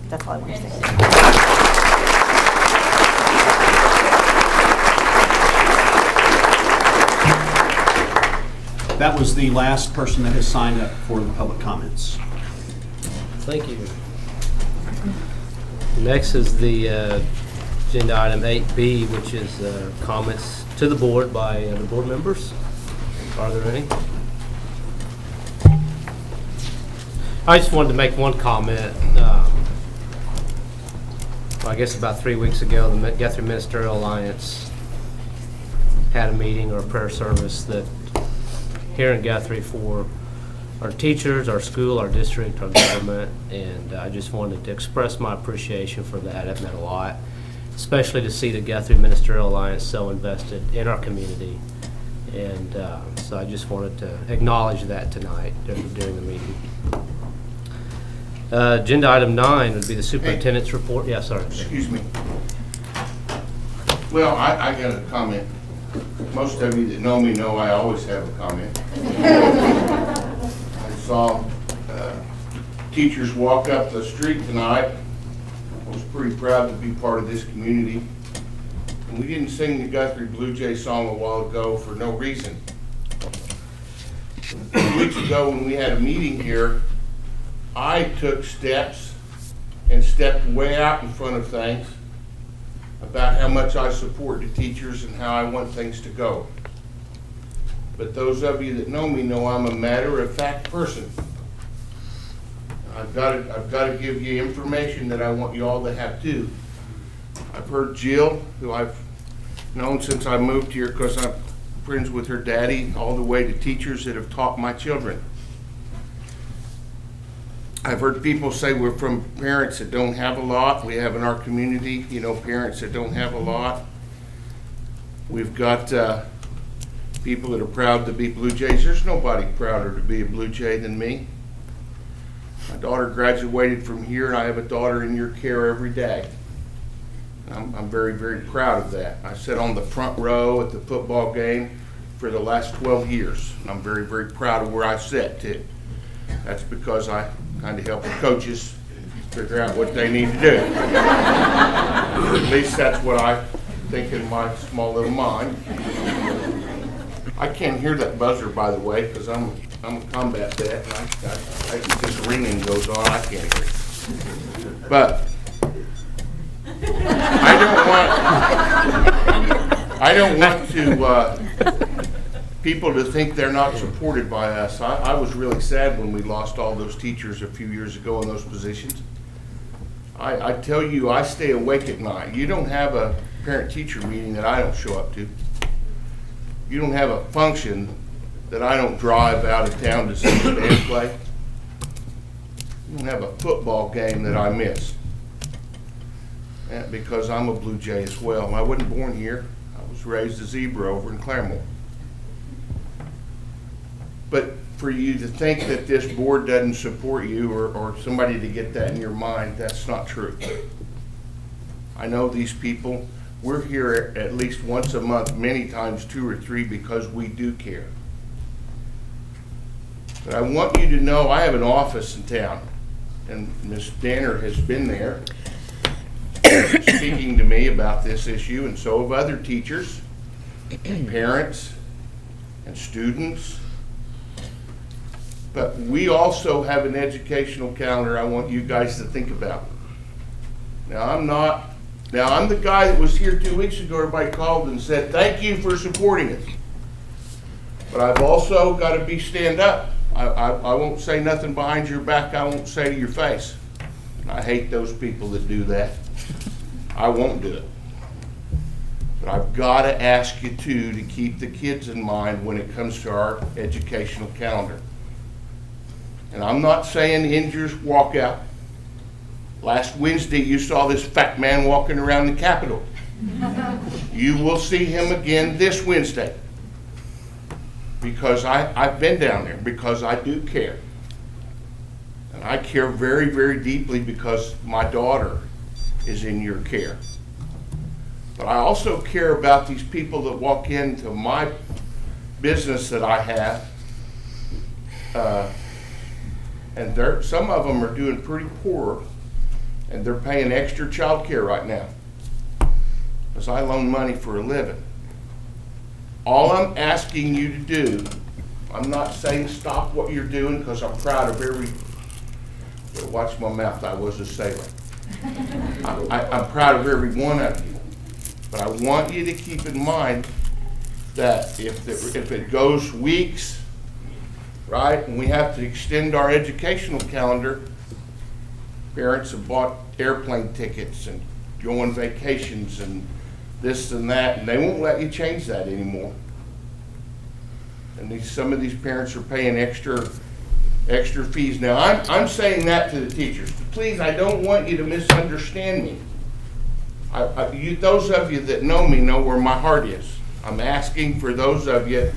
That's all I want to say. That was the last person that has signed up for the public comments. Thank you. Next is the agenda item 8B, which is comments to the board by the board members. Are there any? I just wanted to make one comment. I guess about 3 weeks ago, the Guthrie Ministerial Alliance had a meeting or a prayer service that here in Guthrie for our teachers, our school, our district, our government, and I just wanted to express my appreciation for that. It meant a lot, especially to see the Guthrie Ministerial Alliance so invested in our community. And so I just wanted to acknowledge that tonight during the meeting. Agenda item 9 would be the superintendent's report. Yeah, sorry. Excuse me. Well, I got a comment. Most of you that know me know I always have a comment. I saw teachers walk up the street tonight. I was pretty proud to be part of this community. And we didn't sing the Guthrie Blue Jay song a while ago for no reason. 2 weeks ago when we had a meeting here, I took steps and stepped way out in front of things about how much I support the teachers and how I want things to go. But those of you that know me know I'm a matter-of-fact person. I've got to give you information that I want you all to have too. I've heard Jill, who I've known since I moved here because I'm friends with her daddy, all the way to teachers that have taught my children. I've heard people say we're from parents that don't have a lot. We have in our community, you know, parents that don't have a lot. We've got people that are proud to be Blue Jays. There's nobody prouder to be a Blue Jay than me. My daughter graduated from here, and I have a daughter in your care every day. I'm very, very proud of that. I sat on the front row at the football game for the last 12 years. And I'm very, very proud of where I sit too. That's because I kind of help the coaches figure out what they need to do. At least that's what I think in my small little mind. I can't hear that buzzer, by the way, because I'm a combat vet, and this ringing goes on, I can't hear it. But I don't want to people to think they're not supported by us. I was really sad when we lost all those teachers a few years ago in those positions. I tell you, I stay awake at night. You don't have a parent-teacher meeting that I don't show up to. You don't have a function that I don't drive out of town to see the band play. You don't have a football game that I miss. And because I'm a Blue Jay as well. I wasn't born here. I was raised a Zebra over in Claremore. But for you to think that this board doesn't support you, or somebody to get that in your mind, that's not true. I know these people. We're here at least once a month, many times 2 or 3, because we do care. But I want you to know I have an office in town, and Ms. Danner has been there speaking to me about this issue, and so have other teachers, and parents, and students. But we also have an educational calendar I want you guys to think about. Now, I'm the guy that was here 2 weeks ago. Everybody called and said, thank you for supporting us. But I've also got to stand up. I won't say nothing behind your back. I won't say to your face. I hate those people that do that. I won't do it. But I've got to ask you to keep the kids in mind when it comes to our educational calendar. And I'm not saying injures walk out. Last Wednesday, you saw this fat man walking around the Capitol. You will see him again this Wednesday. Because I've been down there, because I do care. And I care very, very deeply because my daughter is in your care. But I also care about these people that walk into my business that I have. And some of them are doing pretty poor. And they're paying extra child care right now, because I loan money for a living. All I'm asking you to do, I'm not saying stop what you're doing, because I'm proud of every, watch my mouth, I was a sailor. I'm proud of every one of you. But I want you to keep in mind that if it goes weeks, right, and we have to extend our educational calendar, parents have bought airplane tickets and go on vacations and this and that, and they won't let you change that anymore. And some of these parents are paying extra fees. Now, I'm saying that to the teachers. Please, I don't want you to misunderstand me. Those of you that know me know where my heart is. I'm asking for those of you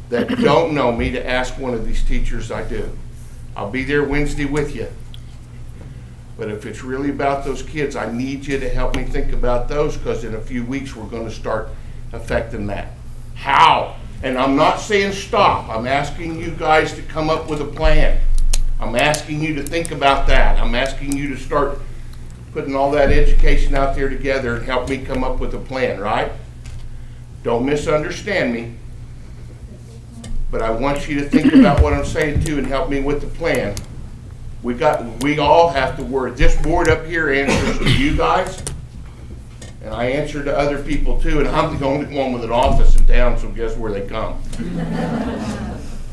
that don't know me to ask one of these teachers I do. I'll be there Wednesday with you. But if it's really about those kids, I need you to help me think about those, because in a few weeks we're going to start affecting that. How? And I'm not saying stop. I'm asking you guys to come up with a plan. I'm asking you to think about that. I'm asking you to start putting all that education out there together and help me come up with a plan, right? Don't misunderstand me. But I want you to think about what I'm saying too and help me with the plan. We all have to work. This board up here answers to you guys, and I answer to other people too, and I'm the only one with an office in town, so guess where they come.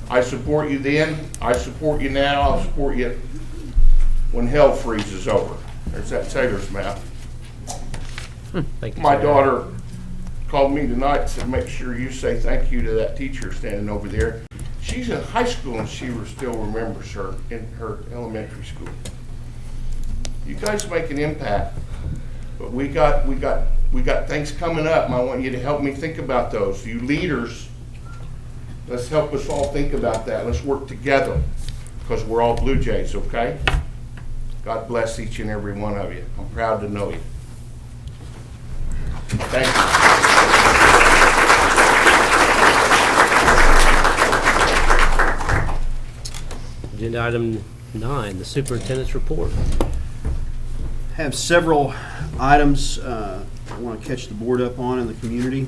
I support you then, I support you now, I'll support you when hell freezes over. There's that sailor's mouth. Thank you, My sir. daughter called me tonight and said, make sure you say thank you to that teacher standing over there. She's in high school and she still remembers her in her elementary school. You guys make an impact, but we got things coming up, and I want you to help me think about those. You leaders, let's help us all think about that. Let's work together, because we're all Blue Jays, okay? God bless each and every one of you. I'm proud to know you. Thank you. Agenda item 9, the superintendent's report. Have several items I want to catch the board up on in the community.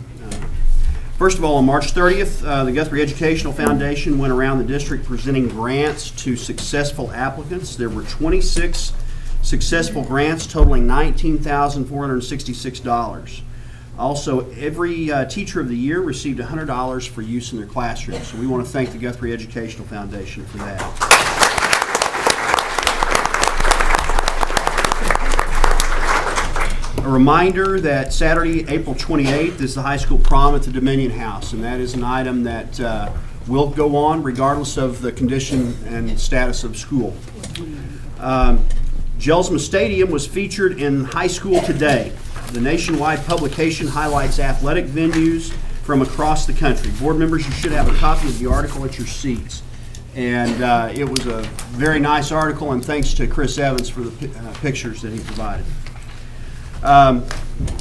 First of all, on March 30th, the Guthrie Educational Foundation went around the district presenting grants to successful applicants. There were 26 successful grants totaling $19,466. Also, every teacher of the year received $100 for use in their classroom. So we want to thank the Guthrie Educational Foundation for that. A reminder that Saturday, April 28th is the high school prom at the Dominion House, and that is an item that will go on regardless of the condition and status of school. Gelsma Stadium was featured in High School Today. The nationwide publication highlights athletic venues from across the country. Board members, you should have a copy of the article at your seats. And it was a very nice article, and thanks to Chris Evans for the pictures that he provided.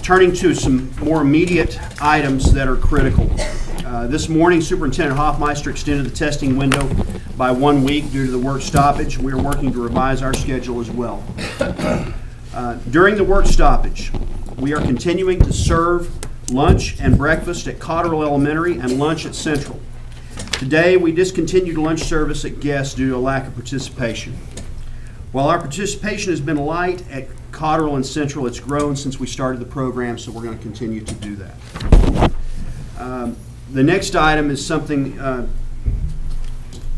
Turning to some more immediate items that are critical. This morning, Superintendent Hoffmeister extended the testing window by 1 week due to the work stoppage. We are working to revise our schedule as well. During the work stoppage, we are continuing to serve lunch and breakfast at Cotterill Elementary and lunch at Central. Today, we discontinued lunch service at Guest due to a lack of participation. While our participation has been light at Cotterill and Central, it's grown since we started the program, so we're going to continue to do that. The next item is something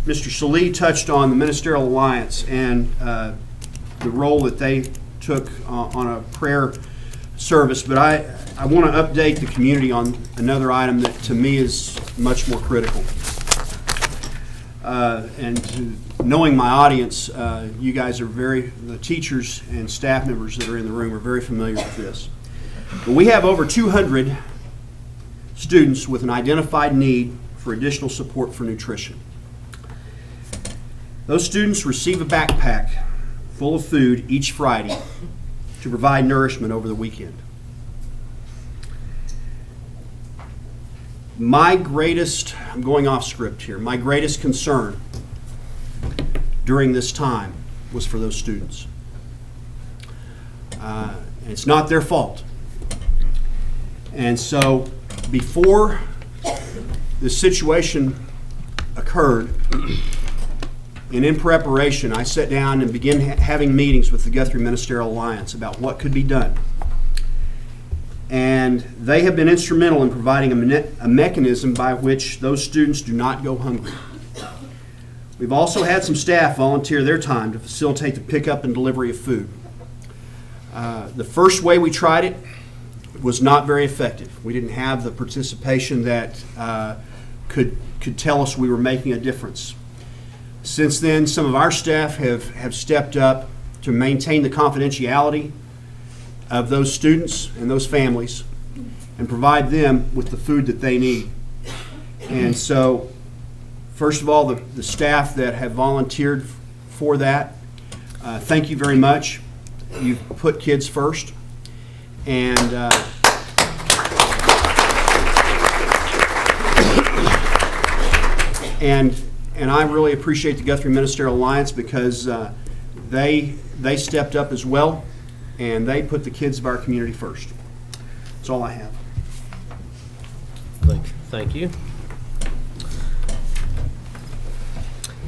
Mr. Salee touched on, the Ministerial Alliance and the role that they took on a prayer service, but I want to update the community on another item that to me is much more critical. Knowing my audience, you guys are the teachers and staff members that are in the room are very familiar with this. But we have over 200 students with an identified need for additional support for nutrition. Those students receive a backpack full of food each Friday to provide nourishment over the weekend. I'm going off script here, my greatest concern during this time was for those students. It's not their fault. And so before the situation occurred, and in preparation, I sat down and began having meetings with the Guthrie Ministerial Alliance about what could be done. And they have been instrumental in providing a mechanism by which those students do not go hungry. We've also had some staff volunteer their time to facilitate the pickup and delivery of food. The first way we tried it was not very effective. We didn't have the participation that could tell us we were making a difference. Since then, some of our staff have stepped up to maintain the confidentiality of those students and those families and provide them with the food that they need. And so, first of all, the staff that have volunteered for that, thank you very much. You've put kids first. And and I really appreciate the Guthrie Ministerial Alliance because they stepped up as well, and they put the kids of our community first. That's all I have. Thank you.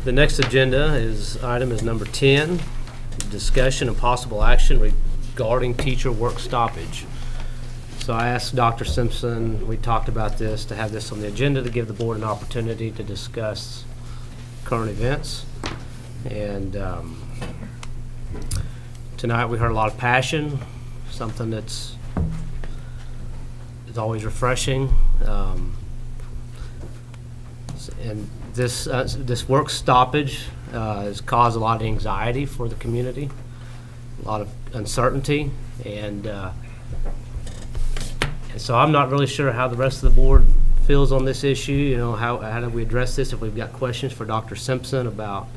The next agenda item is number 10, discussion and possible action regarding teacher work stoppage. So I asked Dr. Simpson, we talked about this, to have this on the agenda to give the board an opportunity to discuss current events. And tonight we heard a lot of passion, something that's always refreshing. And this work stoppage has caused a lot of anxiety for the community, a lot of uncertainty, and so I'm not really sure how the rest of the board feels on this issue. You know, how do we address this? If we've got questions for Dr. Simpson about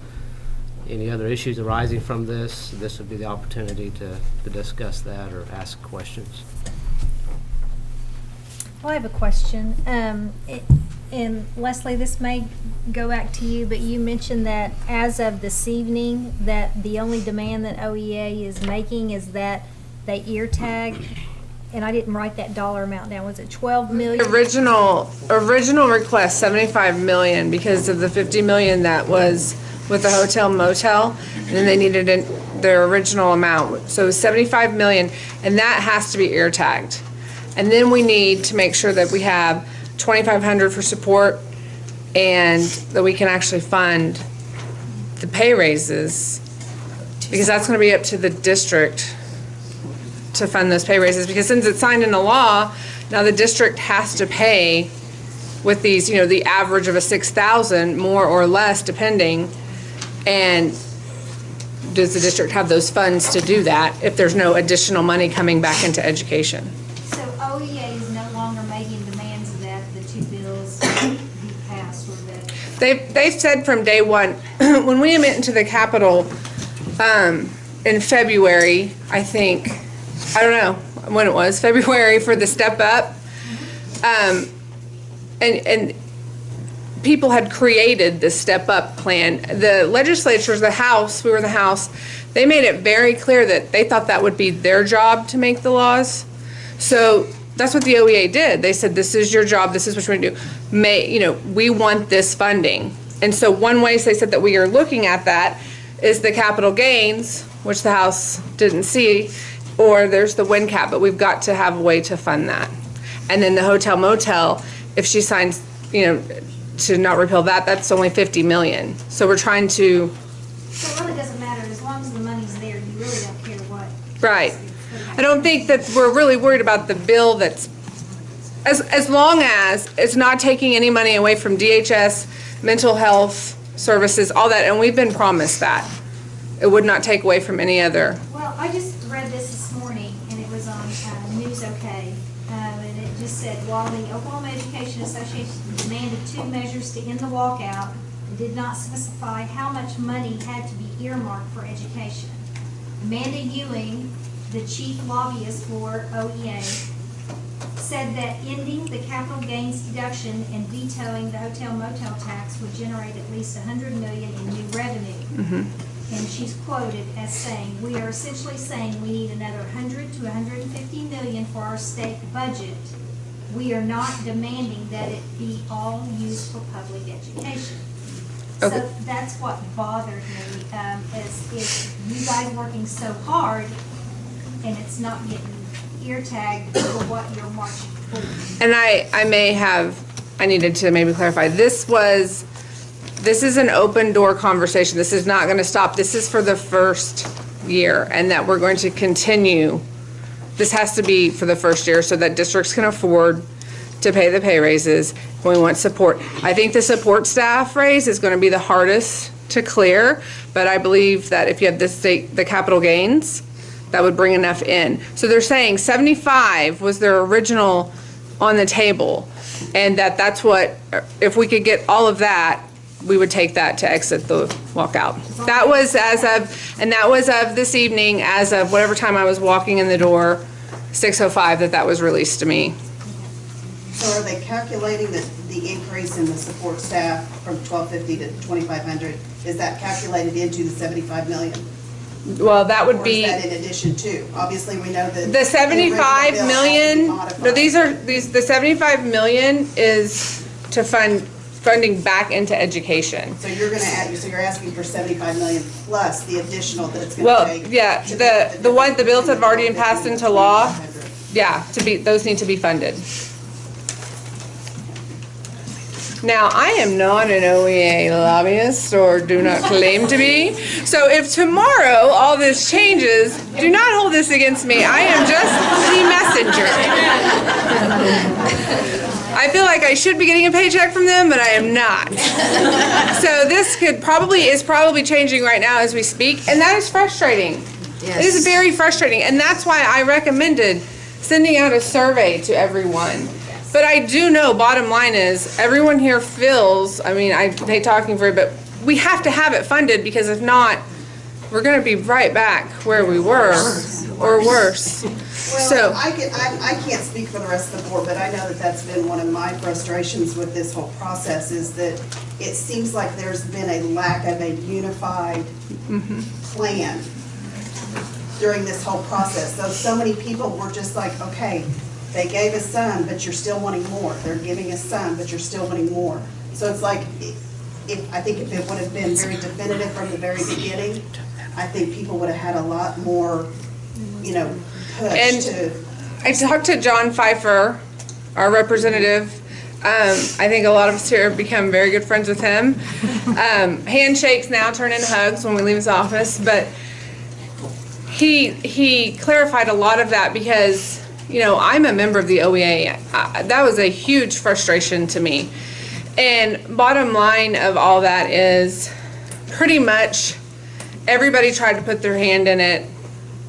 any other issues arising from this would be the opportunity to discuss that or ask questions. Well, I have a question. And Leslie, this may go back to you, but you mentioned that as of this evening, that the only demand that OEA is making is that they ear tag and I didn't write that dollar amount down, was it 12 million? Original request, 75 million, because of the 50 million that was with the hotel motel, and then they needed their original amount. So 75 million, and that has to be ear tagged. And then we need to make sure that we have 2,500 for support, and that we can actually fund the pay raises, because that's gonna be up to the district to fund those pay raises, because since it's signed into law, now the district has to pay with these, the average of a 6,000, more or less, depending. And does the district have those funds to do that if there's no additional money coming back into education? So OEA is no longer making demands of that, the two bills be passed or that? They've said from day one, when we went into the Capitol in February, I think, I don't know when it was, February, for the step up, and people had created this step up plan. The legislatures, the House, we were the House, they made it very clear that they thought that would be their job to make the laws. So that's what the OEA did. They said, this is your job, this is what you're gonna do. We want this funding. And so one way they said that we are looking at that is the capital gains, which the House didn't see, or there's the wind cap, but we've got to have a way to fund that. And then the hotel motel, if she signs, to not repeal that, that's only 50 million. So we're trying to. So it really doesn't matter, as long as the money's there, you really don't care what. Right. I don't think that we're really worried about the bill that's, as long as it's not taking any money away from DHS, mental health services, all that, and we've been promised that. It would not take away from any other. Well, I just read this morning, and it was on News OK, and it just said, while the Oklahoma Education Association demanded 2 measures to end the walkout, it did not specify how much money had to be earmarked for education. Amanda Ewing, the chief lobbyist for OEA, said that ending the capital gains deduction and vetoing the hotel motel tax would generate at least $100 million in new revenue. And she's quoted as saying, "We are essentially saying we need another 100 to 150 million for our state budget. We are not demanding that it be all used for public education." Okay. So that's what bothered me, is you guys working so hard and it's not getting ear tagged for what you're marching for. And I needed to maybe clarify, this is an open door conversation. This is not going to stop. This is for the first year, and that we're going to continue. This has to be for the first year so that districts can afford to pay the pay raises. We want support. I think the support staff raise is going to be the hardest to clear, but I believe that if you have the capital gains, that would bring enough in. So they're saying 75 was their original on the table, and that's what, if we could get all of that, we would take that to exit the walkout. That was of this evening, as of whatever time I was walking in the door, 6:05, that was released to me. So are they calculating the increase in the support staff from 1,250 to 2,500? Is that calculated into the 75 million? Well, that would be. Or is that in addition to? Obviously, we know that The 75 million, no, the 75 million is to funding back into education. So you're going to add, so you're asking for 75 million plus the additional that it's going to take? Well, yeah, the bills have already been passed into law. Yeah, those need to be funded. Now, I am not an OEA lobbyist or do not claim to be. So if tomorrow all this changes, do not hold this against me. I am just the messenger. I feel like I should be getting a paycheck from them, but I am not. So this is probably changing right now as we speak, and that is frustrating. Yes. It is very frustrating, and that's why I recommended sending out a survey to everyone. But I do know, bottom line is, everyone here feels, I hate talking for it, but we have to have it funded, because if not, we're going to be right back where we were, or worse. Well, So I can't speak for the rest of the board, but I know that that's been one of my frustrations with this whole process, is that it seems like there's been a lack of a unified plan during this whole process. So many people were just like, okay, they gave us some, but you're still wanting more. They're giving us some, but you're still wanting more. So it's like, I think if it would have been very definitive from the very beginning, I think people would have had a lot more, push And to. I talked to John Pfeiffer, our representative. I think a lot of us here have become very good friends with him. Handshakes now turn into hugs when we leave his office, but he clarified a lot of that because, I'm a member of the OEA. That was a huge frustration to me. And bottom line of all that is pretty much everybody tried to put their hand in it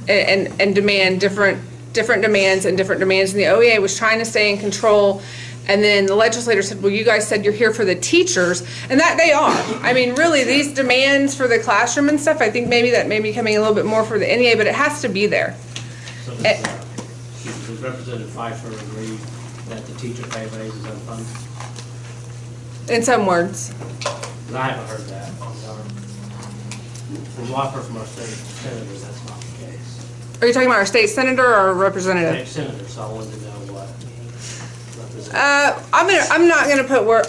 and demand different demands and different demands. And the OEA was trying to stay in control. And then the legislator said, well, you guys said you're here for the teachers. And that they are. I mean, really, these demands for the classroom and stuff, I think maybe that may be coming a little bit more for the NEA, but it has to be there. So does Representative Pfeiffer agree that the teacher pay raise is unfunded? In some words. 'Cause I haven't heard that. From what I've heard from our state senators, that's not the case. Are you talking about our state senator or our representative? State senator, so I wanted to know what.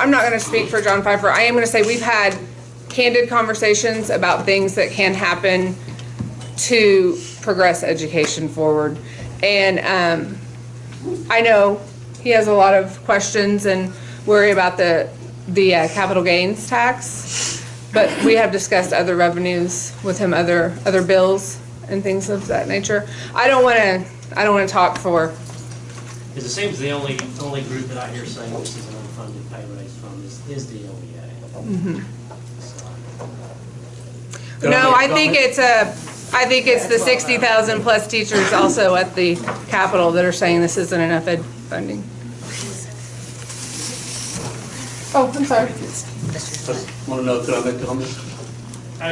I'm not gonna speak for John Pfeiffer. I am gonna say we've had candid conversations about things that can happen to progress education forward. And I know he has a lot of questions and worry about the capital gains tax, but we have discussed other revenues with him, other bills and things of that nature. I don't want to talk for. Because it seems the only group that I hear saying this is an unfunded pay raise from is the OEA. Mm-hmm. No, I think it's the 60,000 plus teachers also at the Capitol that are saying this isn't enough ed funding. Oh, I'm sorry. Want to know, could I make a comment?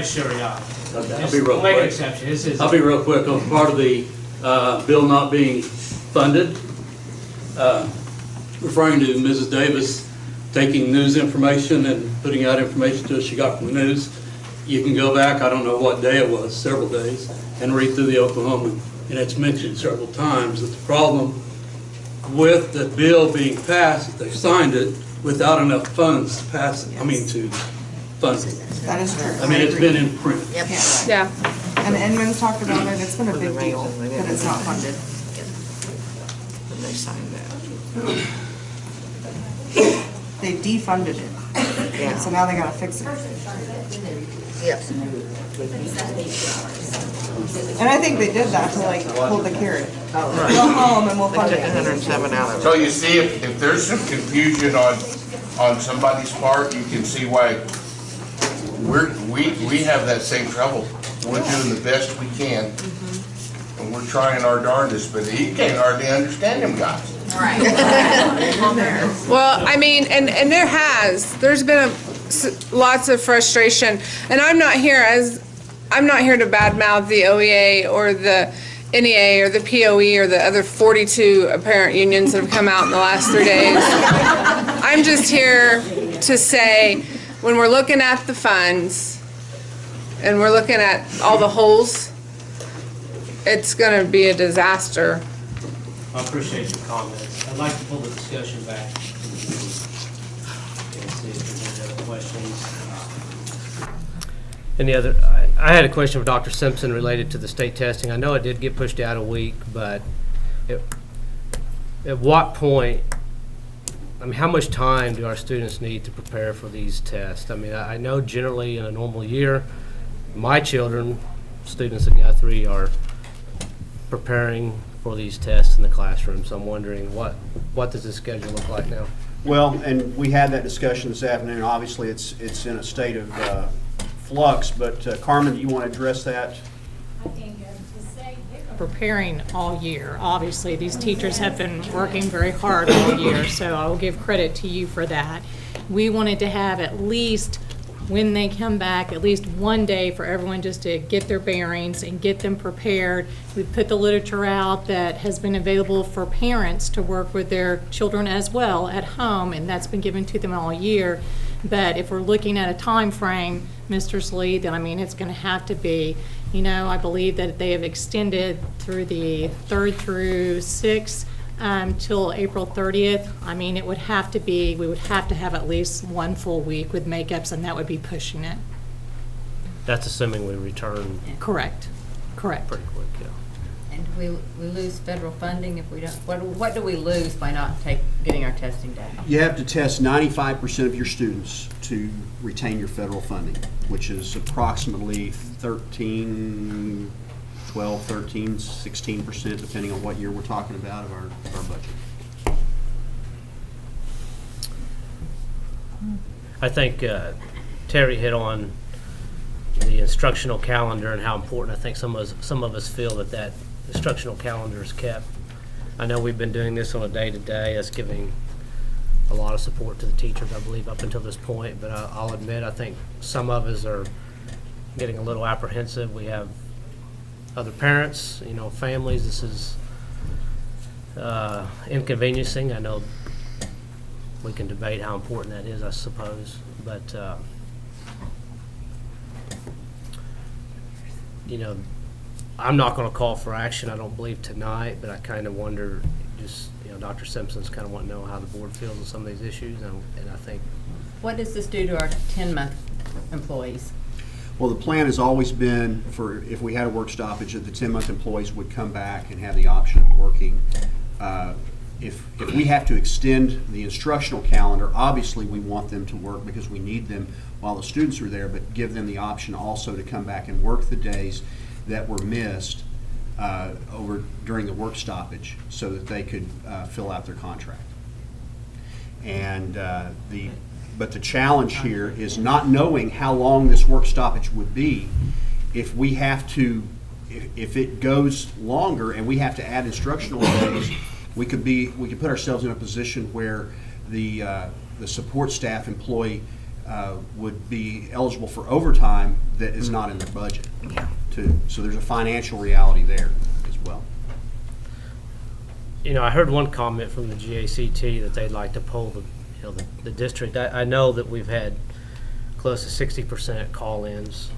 Sure, yeah. I'll be real Make an quick. exception. I'll be real quick on part of the bill not being funded. Referring to Mrs. Davis taking news information and putting out information to us she got from the news. You can go back, I don't know what day it was, several days, and read through the Oklahoman. And it's mentioned several times that the problem with the bill being passed, they signed it without enough funds to pass it, to fund it. That is true. I mean, it's been in print. Yep. Yeah. And Edmonds talked about it, it's been a big deal that it's not funded. They signed that. They defunded it. Yeah. So now they gotta fix it. Yes. And I think they did that to hold the carrot. Go home and we'll fund it. 107 out of it. So you see, if there's some confusion on somebody's part, you can see why we have that same trouble. We're doing the best we can, and we're trying our darndest, but you can't hardly understand them guys. Right. Well, I mean, and there's been lots of frustration, and I'm not here to badmouth the OEA or the NEA or the POE or the other 42 apparent unions that have come out in the last 3 days. I'm just here to say, when we're looking at the funds and we're looking at all the holes, it's going to be a disaster. I appreciate your comments. I'd like to pull the discussion back and see if there's any other questions. I had a question for Dr. Simpson related to the state testing. I know it did get pushed out a week, but at what point, how much time do our students need to prepare for these tests? I know generally in a normal year, my children, students at Guthrie, are preparing for these tests in the classroom. So I'm wondering what does the schedule look like now? Well, and we had that discussion this afternoon. Obviously, it's in a state of flux, but Carmen, do you want to address that? I think preparing all year. Obviously, these teachers have been working very hard all year, so I will give credit to you for that. We wanted to have at least, when they come back, at least one day for everyone just to get their bearings and get them prepared. We've put the literature out that has been available for parents to work with their children as well at home, and that's been given to them all year. But if we're looking at a time frame, Mr. Slee, then it's going to have to be I believe that they have extended through the 3rd through 6th till April 30th. I mean, we would have to have at least one full week with makeups, and that would be pushing it. That's assuming we return Correct. Correct. pretty quick, yeah. And do we lose federal funding if we don't, what do we lose by not getting our testing done? You have to test 95% of your students to retain your federal funding, which is approximately 13, 12, 13, 16%, depending on what year we're talking about of our budget. I think Terry hit on the instructional calendar and how important I think some of us feel that instructional calendar is kept. I know we've been doing this on a day-to-day. That's giving a lot of support to the teachers, I believe, up until this point. But I'll admit, I think some of us are getting a little apprehensive. We have other parents, families. This is inconveniencing. I know we can debate how important that is, I suppose. But, I'm not going to call for action, I don't believe, tonight, but I kind of wonder, just, Dr. Simpson's kind of want to know how the board feels on some of these issues, and I think... What does this do to our 10-month employees? Well, the plan has always been for, if we had a work stoppage, that the 10-month employees would come back and have the option of working. If we have to extend the instructional calendar, obviously we want them to work because we need them while the students are there, but give them the option also to come back and work the days that were missed over during the work stoppage so that they could fill out their contract. And but the challenge here is not knowing how long this work stoppage would be. If we have to, if it goes longer and we have to add instructional days, we could put ourselves in a position where the support staff employee would be eligible for overtime that is not in their budget. So there's a financial reality there as well. I heard one comment from the GACT that they'd like to poll the district. I know that we've had close to 60% call-ins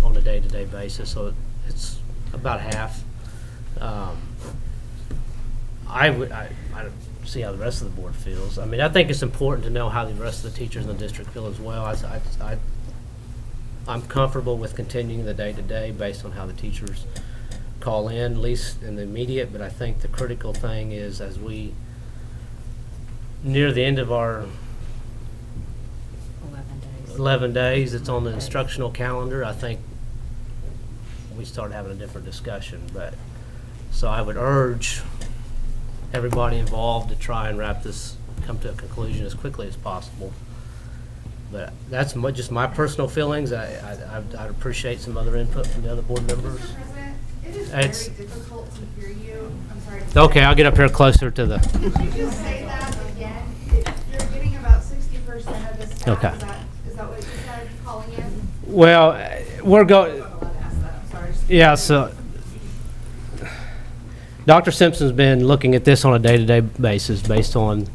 on a day-to-day basis, so it's about half. I don't see how the rest of the board feels. I mean, I think it's important to know how the rest of the teachers in the district feel as well. I'm comfortable with continuing the day-to-day based on how the teachers call in, at least in the immediate, but I think the critical thing is as we near the end of our 11 days, it's on the instructional calendar, I think we start having a different discussion. But so I would urge everybody involved to try and come to a conclusion as quickly as possible. But that's just my personal feelings. I'd appreciate some other input from the other board members. Mr. President, it is very difficult to hear you. I'm sorry. Okay, I'll get up here closer to the... Could you just say that again? You're getting about 60% of the staff. Okay. Is that what you said, calling in? Well, we're going... Yeah, so... Dr. Simpson's been looking at this on a day-to-day basis based on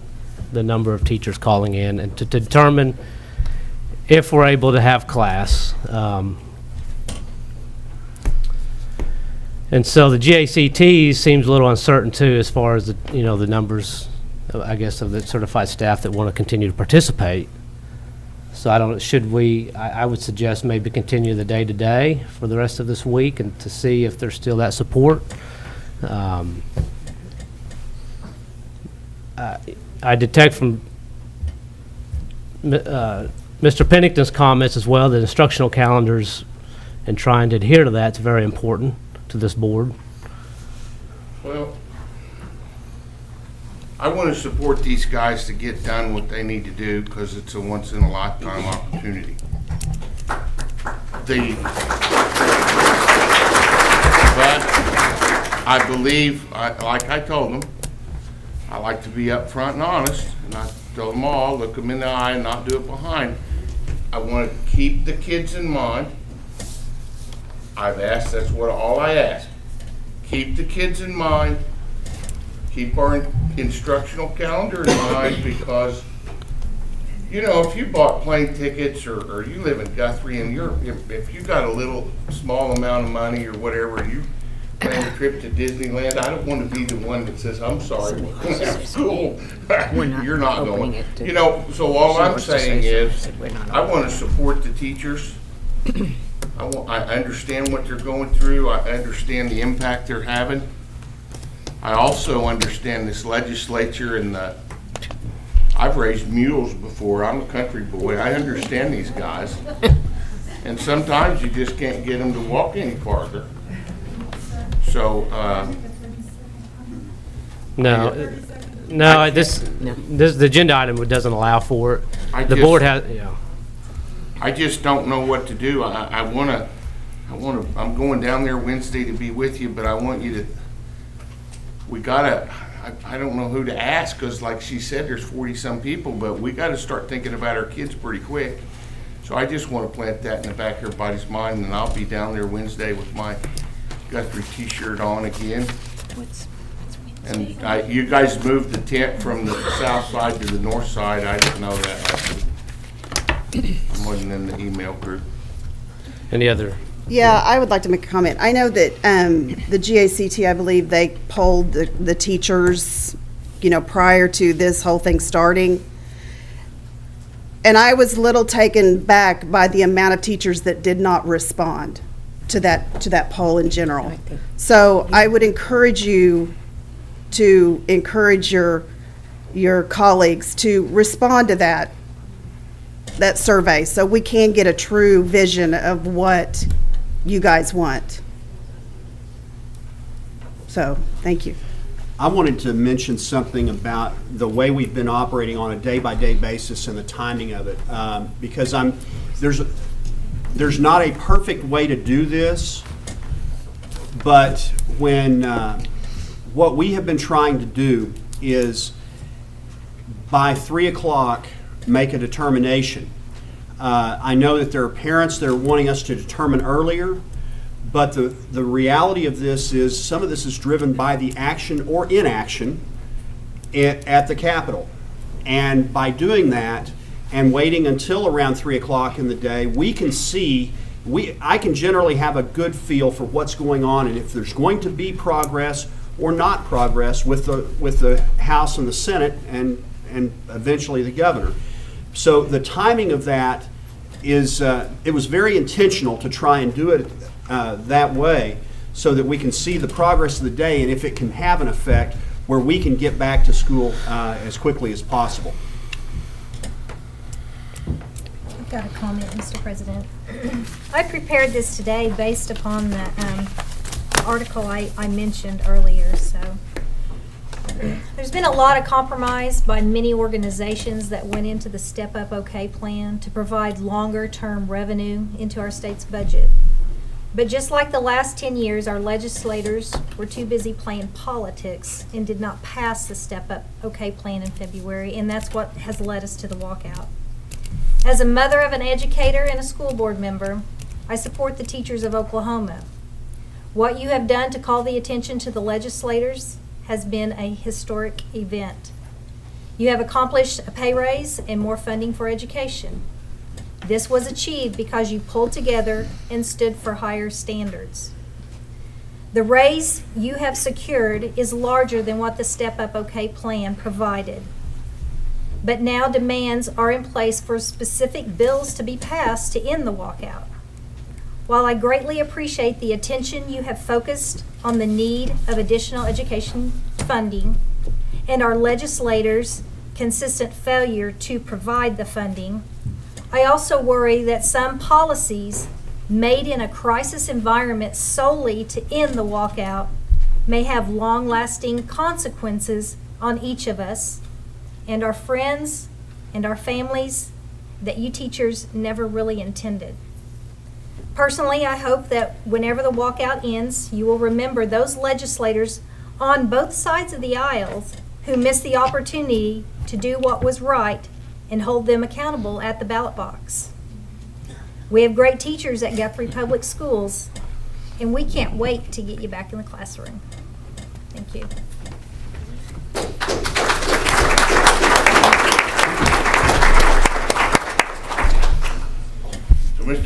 the number of teachers calling in and to determine if we're able to have class. And so the GACT seems a little uncertain too as far as the numbers, I guess, of the certified staff that want to continue to participate. So I would suggest maybe continue the day-to-day for the rest of this week and to see if there's still that support. I detect from Mr. Pennington's comments as well that instructional calendars and trying to adhere to that is very important to this board. Well, I want to support these guys to get done what they need to do because it's a once-in-a-lifetime opportunity. But I believe, like I told them, I like to be upfront and honest, and I tell them all, look them in the eye and not do it behind. I want to keep the kids in mind. I've asked, that's all I ask. Keep the kids in mind. Keep our instructional calendar in mind because, You know, if you bought plane tickets or you live in Guthrie and if you got a little small amount of money or whatever, you plan a trip to Disneyland, I don't want to be the one that says, I'm sorry, we're going to have school. You're not going. You know, so all I'm saying is, I want to support the teachers. I understand what they're going through. I understand the impact they're having. I also understand this legislature and I've raised mules before. I'm a country boy. I understand these guys. And sometimes you just can't get them to walk any farther. So, the agenda item doesn't allow for it. The board has, yeah. I just don't know what to do. I'm going down there Wednesday to be with you, but I want you to, I don't know who to ask, because like she said, there's 40-some people, but we got to start thinking about our kids pretty quick. So I just want to plant that in the back of everybody's mind, and I'll be down there Wednesday with my Guthrie t-shirt on again. And you guys moved the tent from the south side to the north side. I didn't know that. I wasn't in the email group. Any other? Yeah, I would like to make a comment. I know that the GACT, I believe they polled the teachers, prior to this whole thing starting. And I was a little taken back by the amount of teachers that did not respond to that poll in general. So I would encourage you to encourage your colleagues to respond to that survey, so we can get a true vision of what you guys want. So, thank you. I wanted to mention something about the way we've been operating on a day-by-day basis and the timing of it, because there's not a perfect way to do this, but when what we have been trying to do is by 3 o'clock make a determination. I know that there are parents that are wanting us to determine earlier, but the reality of this is some of this is driven by the action or inaction at the Capitol. And by doing that and waiting until around 3 o'clock in the day, we can see, I can generally have a good feel for what's going on and if there's going to be progress or not progress with the House and the Senate and eventually the governor. So the timing of that is, it was very intentional to try and do it that way so that we can see the progress of the day and if it can have an effect where we can get back to school as quickly as possible. I've got a comment, Mr. President. I prepared this today based upon the article I mentioned earlier, so. There's been a lot of compromise by many organizations that went into the Step Up OK plan to provide longer-term revenue into our state's budget. But just like the last 10 years, our legislators were too busy playing politics and did not pass the Step Up OK plan in February, and that's what has led us to the walkout. As a mother of an educator and a school board member, I support the teachers of Oklahoma. What you have done to call the attention to the legislators has been a historic event. You have accomplished a pay raise and more funding for education. This was achieved because you pulled together and stood for higher standards. The raise you have secured is larger than what the Step Up OK plan provided. But now demands are in place for specific bills to be passed to end the walkout. While I greatly appreciate the attention you have focused on the need of additional education funding and our legislators' consistent failure to provide the funding, I also worry that some policies made in a crisis environment solely to end the walkout may have long-lasting consequences on each of us and our friends and our families that you teachers never really intended. Personally, I hope that whenever the walkout ends, you will remember those legislators on both sides of the aisles who missed the opportunity to do what was right and hold them accountable at the ballot box. We have great teachers at Guthrie Public Schools, and we can't wait to get you back in the classroom. Thank you.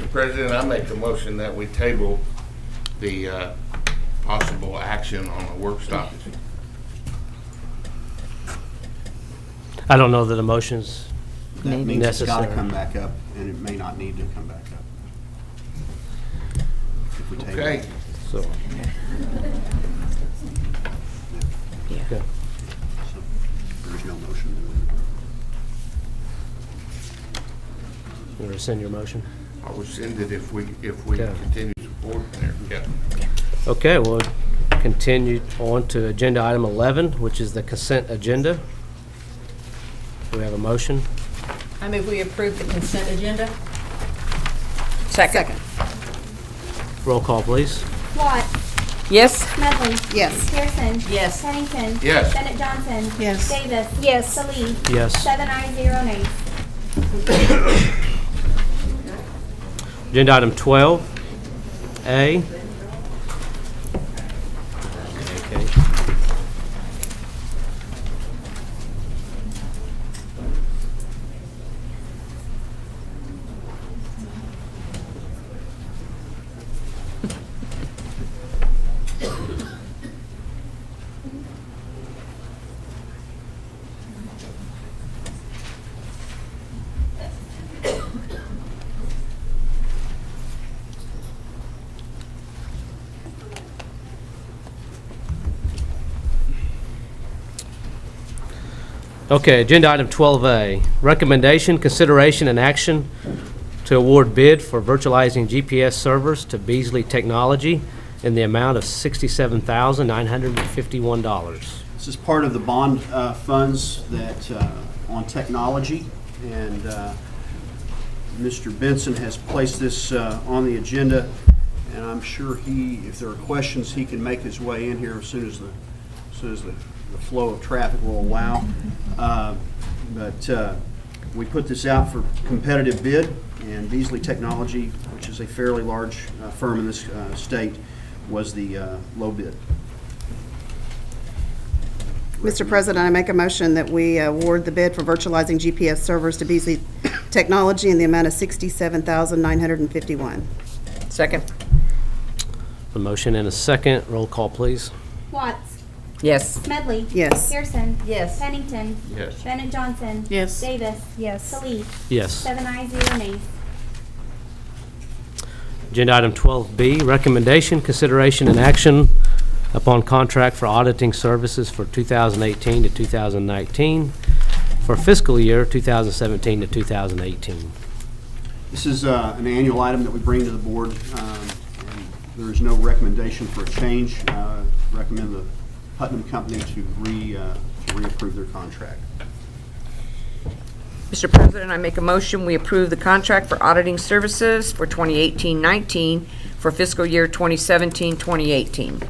Mr. President, I make the motion that we table the possible action on the work stoppage. I don't know that a motion's That means it's got to necessary. come back up, and it may not need to come back up. If we table Okay. it. So, okay. So, there's no motion. You rescind your motion? I'll rescind it if we Okay. continue supporting there. Yeah. Okay, we'll continue on to agenda item 11, which is the consent agenda. Do we have a motion? I move we approve the consent agenda. Second. Roll call, please. Watts. Yes. Smedley. Yes. Pearson. Yes. Pennington. Yes. Bennett Johnson. Yes. Davis. Yes. Salee. Yes. 7 ayes, 0 nays. Agenda item 12A. Okay. Okay, agenda item 12A, recommendation, consideration, and action to award bid for virtualizing GPS servers to Beasley Technology in the amount of $67,951. This is part of the bond funds that, on technology, and Mr. Benson has placed this on the agenda, and I'm sure if there are questions, he can make his way in here as soon as the flow of traffic will allow. But we put this out for competitive bid, and Beasley Technology, which is a fairly large firm in this state, was the low bid. Mr. President, I make a motion that we award the bid for virtualizing GPS servers to Beasley Technology in the amount of $67,951. Second. A motion and a second. Roll call, please. Watts. Yes. Smedley. Yes. Pearson. Yes. Pennington. Yes. Bennett Johnson. Yes. Davis. Yes. Salee. Yes. 7 ayes, 0 nays. Agenda item 12B, recommendation, consideration, and action upon contract for auditing services for 2018 to 2019 for fiscal year 2017 to 2018. This is an annual item that we bring to the board, and there is no recommendation for a change. Recommend the Putnam Company to reapprove their contract. Mr. President, I make a motion, we approve the contract for auditing services for 2018-19 for fiscal year 2017-2018.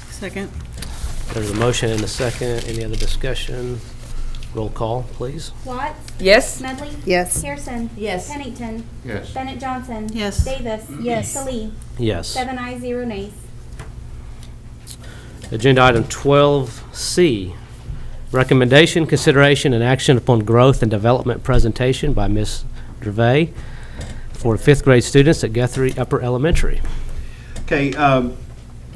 Second. There's a motion and a second. Any other discussion? Roll call, please. Watts. Yes. Smedley. Yes. Pearson. Yes. Pennington. Yes. Bennett Johnson. Yes. Davis. Yes. Salee. Yes. 7 ayes, 0 nays. Agenda item 12C, recommendation, consideration, and action upon growth and development presentation by Ms. Gervais for fifth grade students at Guthrie Upper Elementary. Okay,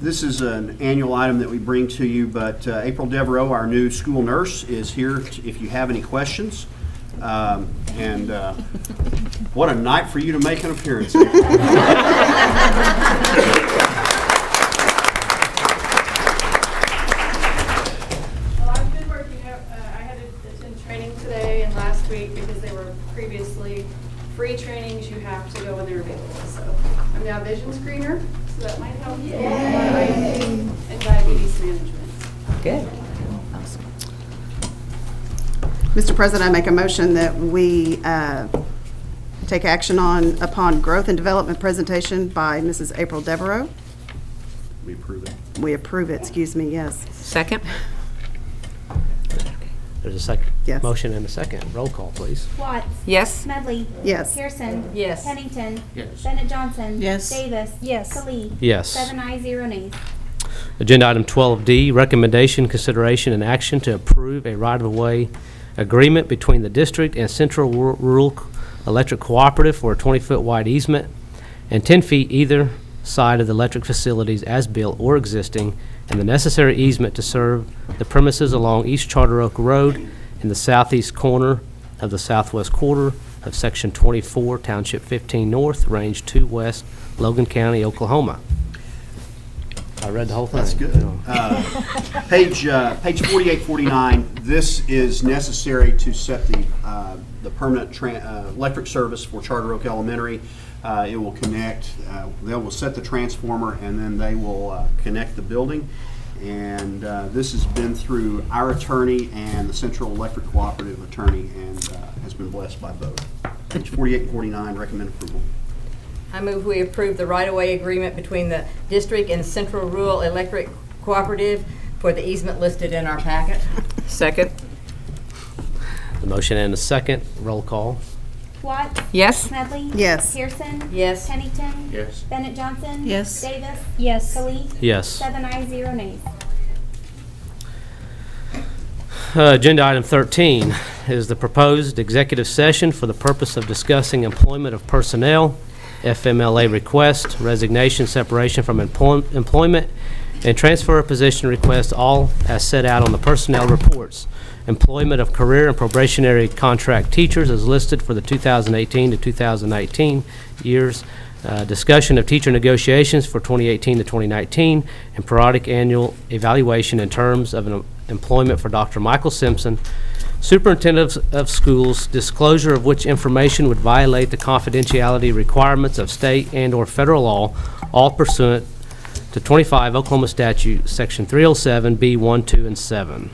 this is an annual item that we bring to you, but April Devereaux, our new school nurse, is here if you have any questions. And what a night for you to make an appearance. Well, I've been working, I had to attend training today and last week because they were previously free trainings. You have to go when they're available. So I'm now a vision screener, so that might help you. And diabetes management. Good. Mr. President, I make a motion that we take action upon growth and development presentation by Mrs. April Devereaux. We approve it. We approve it, excuse me, yes. Second. There's a second. Yes. Motion and a second. Roll call, please. Watts. Yes. Smedley. Yes. Pearson. Yes. Pennington. Yes. Bennett Johnson. Yes. Davis. Yes. Salee. Yes. 7 ayes, 0 nays. Agenda item 12D, recommendation, consideration, and action to approve a right-of-way agreement between the district and Central Rural Electric Cooperative for a 20-foot wide easement and 10 feet either side of the electric facilities as built or existing, and the necessary easement to serve the premises along East Charter Oak Road in the southeast corner of the southwest quarter of Section 24, Township 15 North, Range 2 West, Logan County, Oklahoma. I read the whole thing. That's good. Page 48, 49, this is necessary to set the permanent electric service for Charter Oak Elementary. It will connect, they will set the transformer, and then they will connect the building. And this has been through our attorney and the Central Electric Cooperative attorney, and has been blessed by both. Page 48 and 49, recommend approval. I move we approve the right-of-way agreement between the district and Central Rural Electric Cooperative for the easement listed in our packet. Second. The motion and a second. Roll call. Watts? Yes. Smedley? Yes. Pearson? Yes. Pennington? Yes. Bennett Johnson? Yes. Davis? Yes. Khalid? Yes. 7 ayes, 0 nays. Agenda item 13 is the proposed executive session for the purpose of discussing employment of personnel, FMLA request, resignation, separation from employment, and transfer of position request, all as set out on the personnel reports. Employment of career and probationary contract teachers is listed for the 2018 to 2019 years. Discussion of teacher negotiations for 2018 to 2019, and periodic annual evaluation in terms of an employment for Dr. Michael Simpson, Superintendent of Schools, disclosure of which information would violate the confidentiality requirements of state and/or federal law, all pursuant to 25 Oklahoma Statute, Section 307, B1, 2, and 7.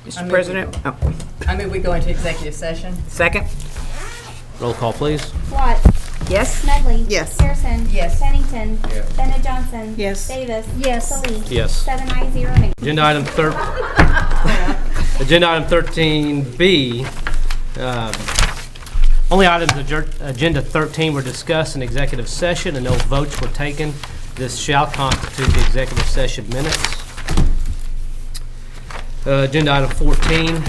Mr. President. I move we go into executive session. Second. Roll call, please. Watts? Yes. Smedley? Yes. Pearson? Yes. Pennington? Yes. Bennett Johnson? Yes. Davis? Yes. Khalid? Yes. 7 ayes, 0 nays. Agenda item Agenda item 13B. Only items of agenda 13 were discussed in executive session and no votes were taken. This shall constitute the executive session minutes. Agenda item 14,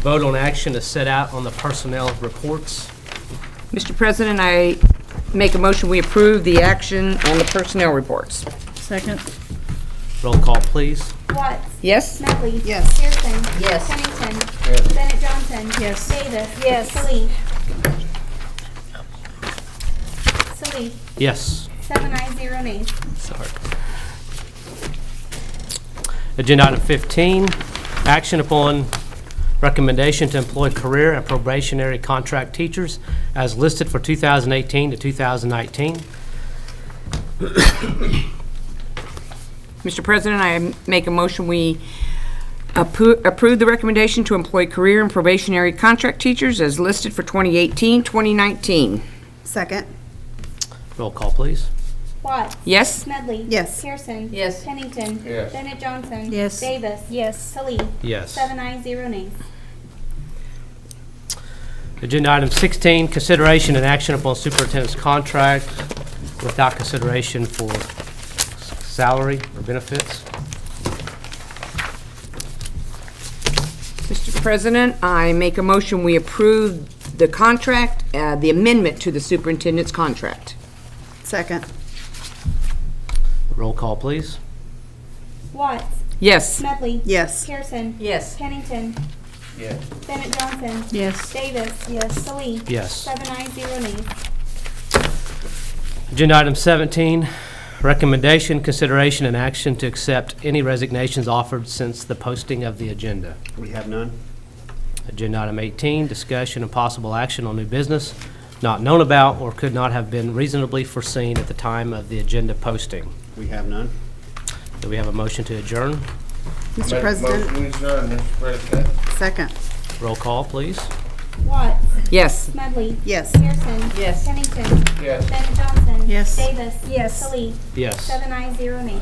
vote on action as set out on the personnel reports. Mr. President, I make a motion we approve the action on the personnel reports. Second. Roll call, please. Watts? Yes. Smedley? Yes. Pearson? Yes. Pennington? Yes. Bennett Johnson? Yes. Davis? Yes. Khalid? Khalid? Yes. 7 ayes, 0 nays. Sorry. Agenda item 15, action upon recommendation to employ career and probationary contract teachers as listed for 2018 to 2019. Mr. President, I make a motion we approve the recommendation to employ career and probationary contract teachers as listed for 2018-2019. Second. Roll call, please. Watts? Yes. Smedley? Yes. Pearson? Yes. Pennington? Yes. Bennett Johnson? Yes. Davis? Yes. Khalid? Yes. 7 ayes, 0 nays. Agenda item 16, consideration and action upon superintendent's contract without consideration for salary or benefits. Mr. President, I make a motion we approve the contract, the amendment to the superintendent's contract. Second. Roll call, please. Watts? Yes. Smedley? Yes. Pearson? Yes. Pennington? Yes. Bennett Johnson? Yes. Davis? Yes. Khalid? Yes. 7 ayes, 0 nays. Agenda item 17, recommendation, consideration, and action to accept any resignations offered since the posting of the agenda. We have none. Agenda item 18, discussion and possible action on new business not known about or could not have been reasonably foreseen at the time of the agenda posting. We have none. Do we have a motion to adjourn? Mr. Make President. motion we adjourn, Mr. President. Second. Roll call, please. Watts? Yes. Smedley? Yes. Pearson? Yes. Pennington? Yes. Bennett Johnson? Yes. Davis? Yes. Khalid? Yes. 7 ayes, 0 nays.